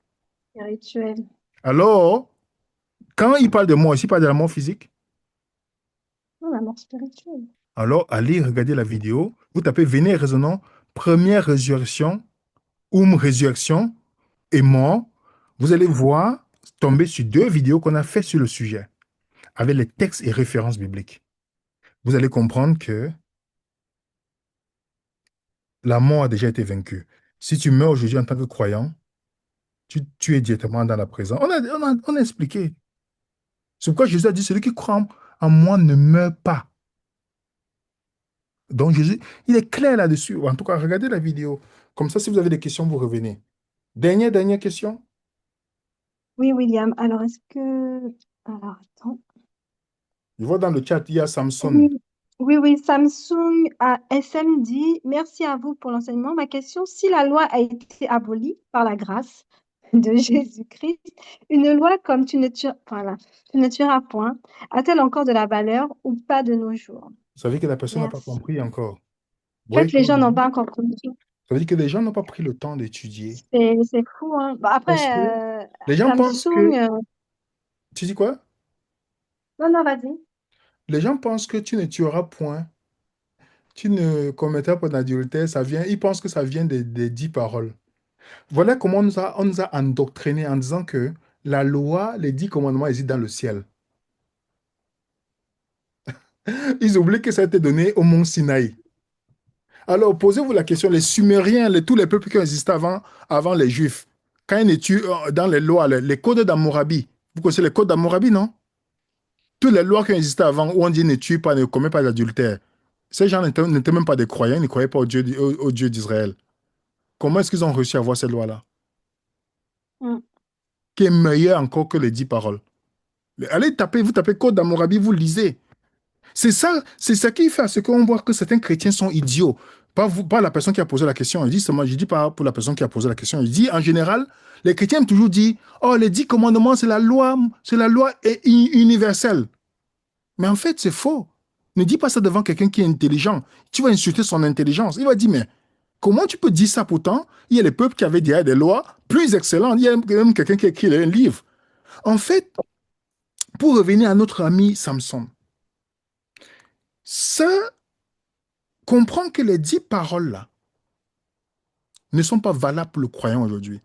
Spirituel. Alors, quand il parle de mort, il parle de la mort physique. Non, la mort spirituelle. Alors, allez regarder la vidéo. Vous tapez Venez résonnant, première résurrection, résurrection et mort. Vous allez voir tomber sur deux vidéos qu'on a fait sur le sujet, avec les textes et références bibliques. Vous allez comprendre que la mort a déjà été vaincue. Si tu meurs aujourd'hui en tant que croyant, tu es directement dans la présence. On a expliqué. C'est pourquoi Jésus a dit, celui qui croit en moi ne meurt pas. Donc Jésus, il est clair là-dessus. En tout cas, regardez la vidéo. Comme ça, si vous avez des questions, vous revenez. Dernière question. Oui, William. Alors, est-ce que... Alors, attends. Je vois dans le chat, il y a Samson. Oui, oui, Samsung SM dit, merci à vous pour l'enseignement. Ma question, si la loi a été abolie par la grâce de Jésus-Christ, une loi comme voilà, tu ne tueras point, a-t-elle encore de la valeur ou pas de nos jours? Vous savez que la personne n'a pas Merci. compris encore. Vous En voyez fait, les comment gens je n'ont dis? pas encore compris. Ça veut dire que les gens n'ont pas pris le temps d'étudier. C'est fou, hein. Bon, Parce que après, les gens pensent Samsung... que... Tu dis quoi? Non, non, vas-y. Les gens pensent que tu ne tueras point, tu ne commettras pas d'adultère, ils pensent que ça vient des 10 paroles. Voilà comment on nous a endoctrinés en disant que la loi, les 10 commandements existent dans le ciel. Ils oublient que ça a été donné au mont Sinaï. Alors, posez-vous la question, les Sumériens, tous les peuples qui ont existé avant les Juifs, quand ils étudient dans les lois, les codes d'Hammurabi, vous connaissez les codes d'Hammurabi, non? Toutes les lois qui ont existé avant, où on dit ne tue pas, ne commets pas d'adultère. Ces gens n'étaient même pas des croyants, ils ne croyaient pas au Dieu d'Israël. Comment est-ce qu'ils ont réussi à avoir ces lois-là, Mm. qui est meilleure encore que les 10 paroles? Allez taper, vous tapez Code d'Hammurabi, vous lisez. C'est ça qui fait à ce qu'on voit que certains chrétiens sont idiots. Pas vous, pas la personne qui a posé la question. Je dis pas pour la personne qui a posé la question. Il dit en général, les chrétiens aiment toujours dire, oh, les 10 commandements, c'est la loi universelle. Mais en fait, c'est faux. Ne dis pas ça devant quelqu'un qui est intelligent. Tu vas insulter son intelligence. Il va dire, mais comment tu peux dire ça pourtant? Il y a les peuples qui avaient déjà des lois plus excellentes. Il y a même quelqu'un qui a écrit un livre. En fait, pour revenir à notre ami Samson, ça comprend que les 10 paroles-là ne sont pas valables pour le croyant aujourd'hui.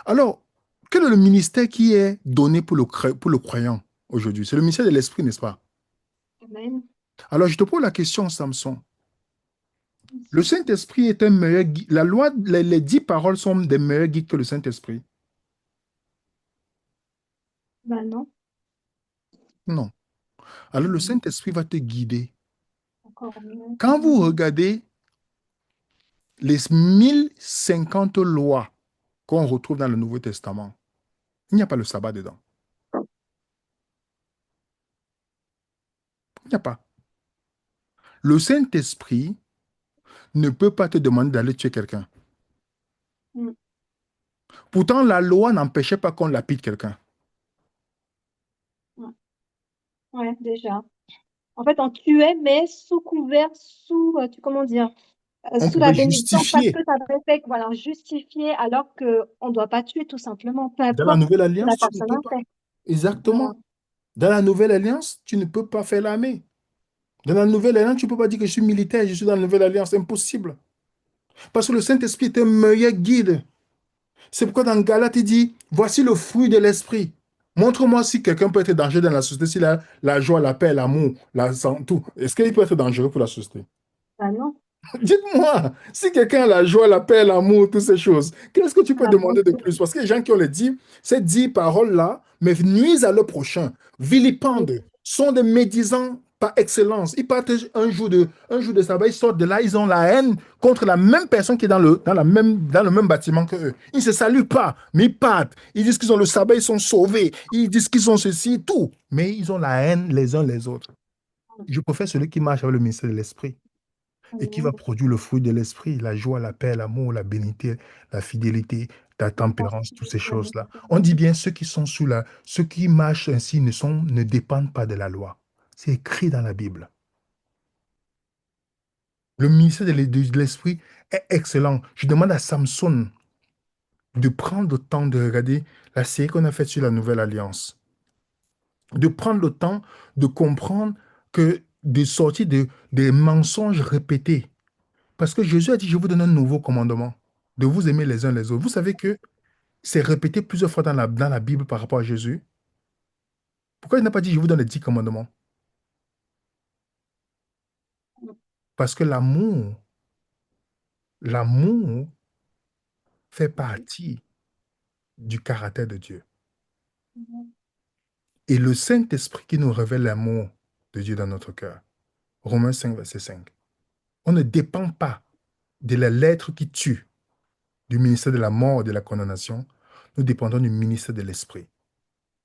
Alors, quel est le ministère qui est donné pour le croyant aujourd'hui? C'est le ministère de l'Esprit, n'est-ce pas? Amen. Alors, je te pose la question, Samson. Le Saint-Esprit est un meilleur guide. La loi, les 10 paroles sont des meilleurs guides que le Saint-Esprit. Ben non, Non. Alors, le Saint-Esprit va te guider. encore mieux. Quand vous regardez les 1050 lois qu'on retrouve dans le Nouveau Testament, il n'y a pas le sabbat dedans. Il n'y a pas. Le Saint-Esprit ne peut pas te demander d'aller tuer quelqu'un. Mm. Pourtant, la loi n'empêchait pas qu'on lapide quelqu'un. Ouais, ouais, déjà. En fait, on tuait, mais sous couvert, comment dire, On sous la pouvait bénédiction parce justifier. que ça avait fait, voilà, justifié alors qu'on ne doit pas tuer tout simplement, peu Dans la importe Nouvelle ce que la Alliance, tu ne personne peux a pas. fait. Voilà. Exactement. Dans la Nouvelle Alliance, tu ne peux pas faire l'armée. Dans la Nouvelle Alliance, tu ne peux pas dire que je suis militaire, je suis dans la Nouvelle Alliance. C'est impossible. Parce que le Saint-Esprit est un meilleur guide. C'est pourquoi dans Galate, il dit, voici le fruit de l'esprit. Montre-moi si quelqu'un peut être dangereux dans la société, s'il a la joie, la paix, l'amour, tout. Est-ce qu'il peut être dangereux pour la société? Ah non, Dites-moi, si quelqu'un a la joie, la paix, l'amour, toutes ces choses, qu'est-ce que tu peux la demander de bonté. plus? Parce que les gens qui ont les dit, ces 10 paroles-là, mais nuisent à leur prochain, vilipendent, sont des médisants par excellence. Ils partent un jour de sabbat, ils sortent de là, ils ont la haine contre la même personne qui est dans le même bâtiment que eux. Ils ne se saluent pas, mais ils partent. Ils disent qu'ils ont le sabbat, ils sont sauvés. Ils disent qu'ils ont ceci, tout. Mais ils ont la haine les uns les autres. Je préfère celui qui marche avec le ministère de l'Esprit et qui va Amen. produire le fruit de l'esprit, la joie, la paix, l'amour, la bénité, la fidélité, la tempérance, toutes ces choses-là. On dit bien ceux qui marchent ainsi ne dépendent pas de la loi. C'est écrit dans la Bible. Le ministère de l'esprit est excellent. Je demande à Samson de prendre le temps de regarder la série qu'on a faite sur la Nouvelle Alliance, de prendre le temps de comprendre que de sortir des mensonges répétés. Parce que Jésus a dit, je vous donne un nouveau commandement, de vous aimer les uns les autres. Vous savez que c'est répété plusieurs fois dans la Bible par rapport à Jésus. Pourquoi il n'a pas dit, je vous donne les 10 commandements? Parce que l'amour fait partie du caractère de Dieu. Et le Saint-Esprit qui nous révèle l'amour de Dieu dans notre cœur. Romains 5, verset 5. On ne dépend pas de la lettre qui tue, du ministère de la mort et de la condamnation. Nous dépendons du ministère de l'Esprit.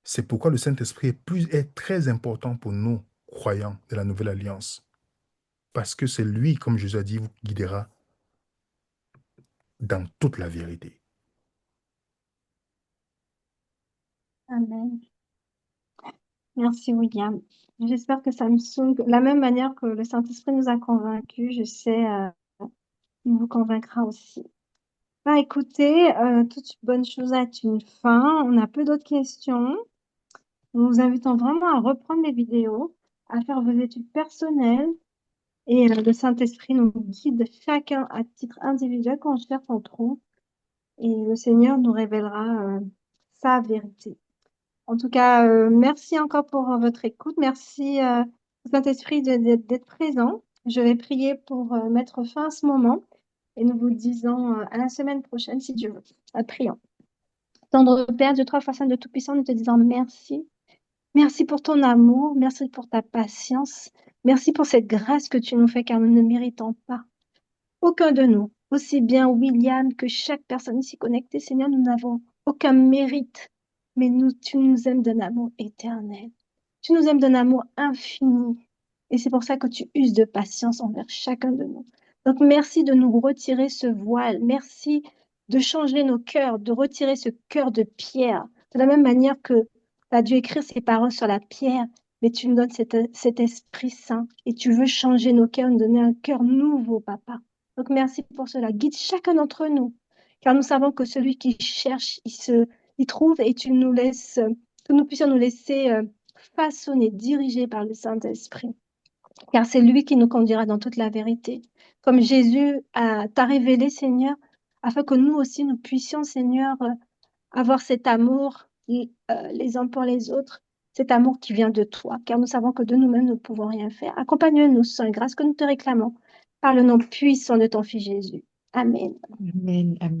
C'est pourquoi le Saint-Esprit est très important pour nous, croyants de la Nouvelle Alliance. Parce que c'est lui, comme Jésus a dit, vous guidera dans toute la vérité. Amen. Merci, William. J'espère que Samsung, de la même manière que le Saint-Esprit nous a convaincus, je sais, il vous convaincra aussi. Bah, écoutez, toute bonne chose a une fin. On n'a peu d'autres questions. Nous vous invitons vraiment à reprendre les vidéos, à faire vos études personnelles et le Saint-Esprit nous guide chacun à titre individuel quand on cherche, on trouve et le Seigneur nous révélera sa vérité. En tout cas, merci encore pour votre écoute. Merci au Saint-Esprit d'être présent. Je vais prier pour mettre fin à ce moment et nous vous disons à la semaine prochaine si Dieu veut. Prions. Tendre Père, Dieu trois fois saint de Tout-Puissant, nous te disons merci. Merci pour ton amour, merci pour ta patience, merci pour cette grâce que tu nous fais car nous ne méritons pas. Aucun de nous, aussi bien William que chaque personne ici connectée, Seigneur, nous n'avons aucun mérite, mais tu nous aimes d'un amour éternel. Tu nous aimes d'un amour infini. Et c'est pour ça que tu uses de patience envers chacun de nous. Donc merci de nous retirer ce voile. Merci de changer nos cœurs, de retirer ce cœur de pierre. De la même manière que tu as dû écrire ces paroles sur la pierre, mais tu nous donnes cet Esprit Saint et tu veux changer nos cœurs, nous donner un cœur nouveau, Papa. Donc merci pour cela. Guide chacun d'entre nous, car nous savons que celui qui cherche, il trouve et tu nous laisses, que nous puissions nous laisser façonner, dirigés par le Saint-Esprit, car c'est lui qui nous conduira dans toute la vérité. Comme Jésus t'a révélé, Seigneur, afin que nous aussi, nous puissions, Seigneur, avoir cet amour les uns pour les autres, cet amour qui vient de toi, car nous savons que de nous-mêmes, nous ne pouvons rien faire. Accompagne-nous, Saint grâce que nous te réclamons, par le nom puissant de ton Fils Jésus. Amen. Amen. Amen.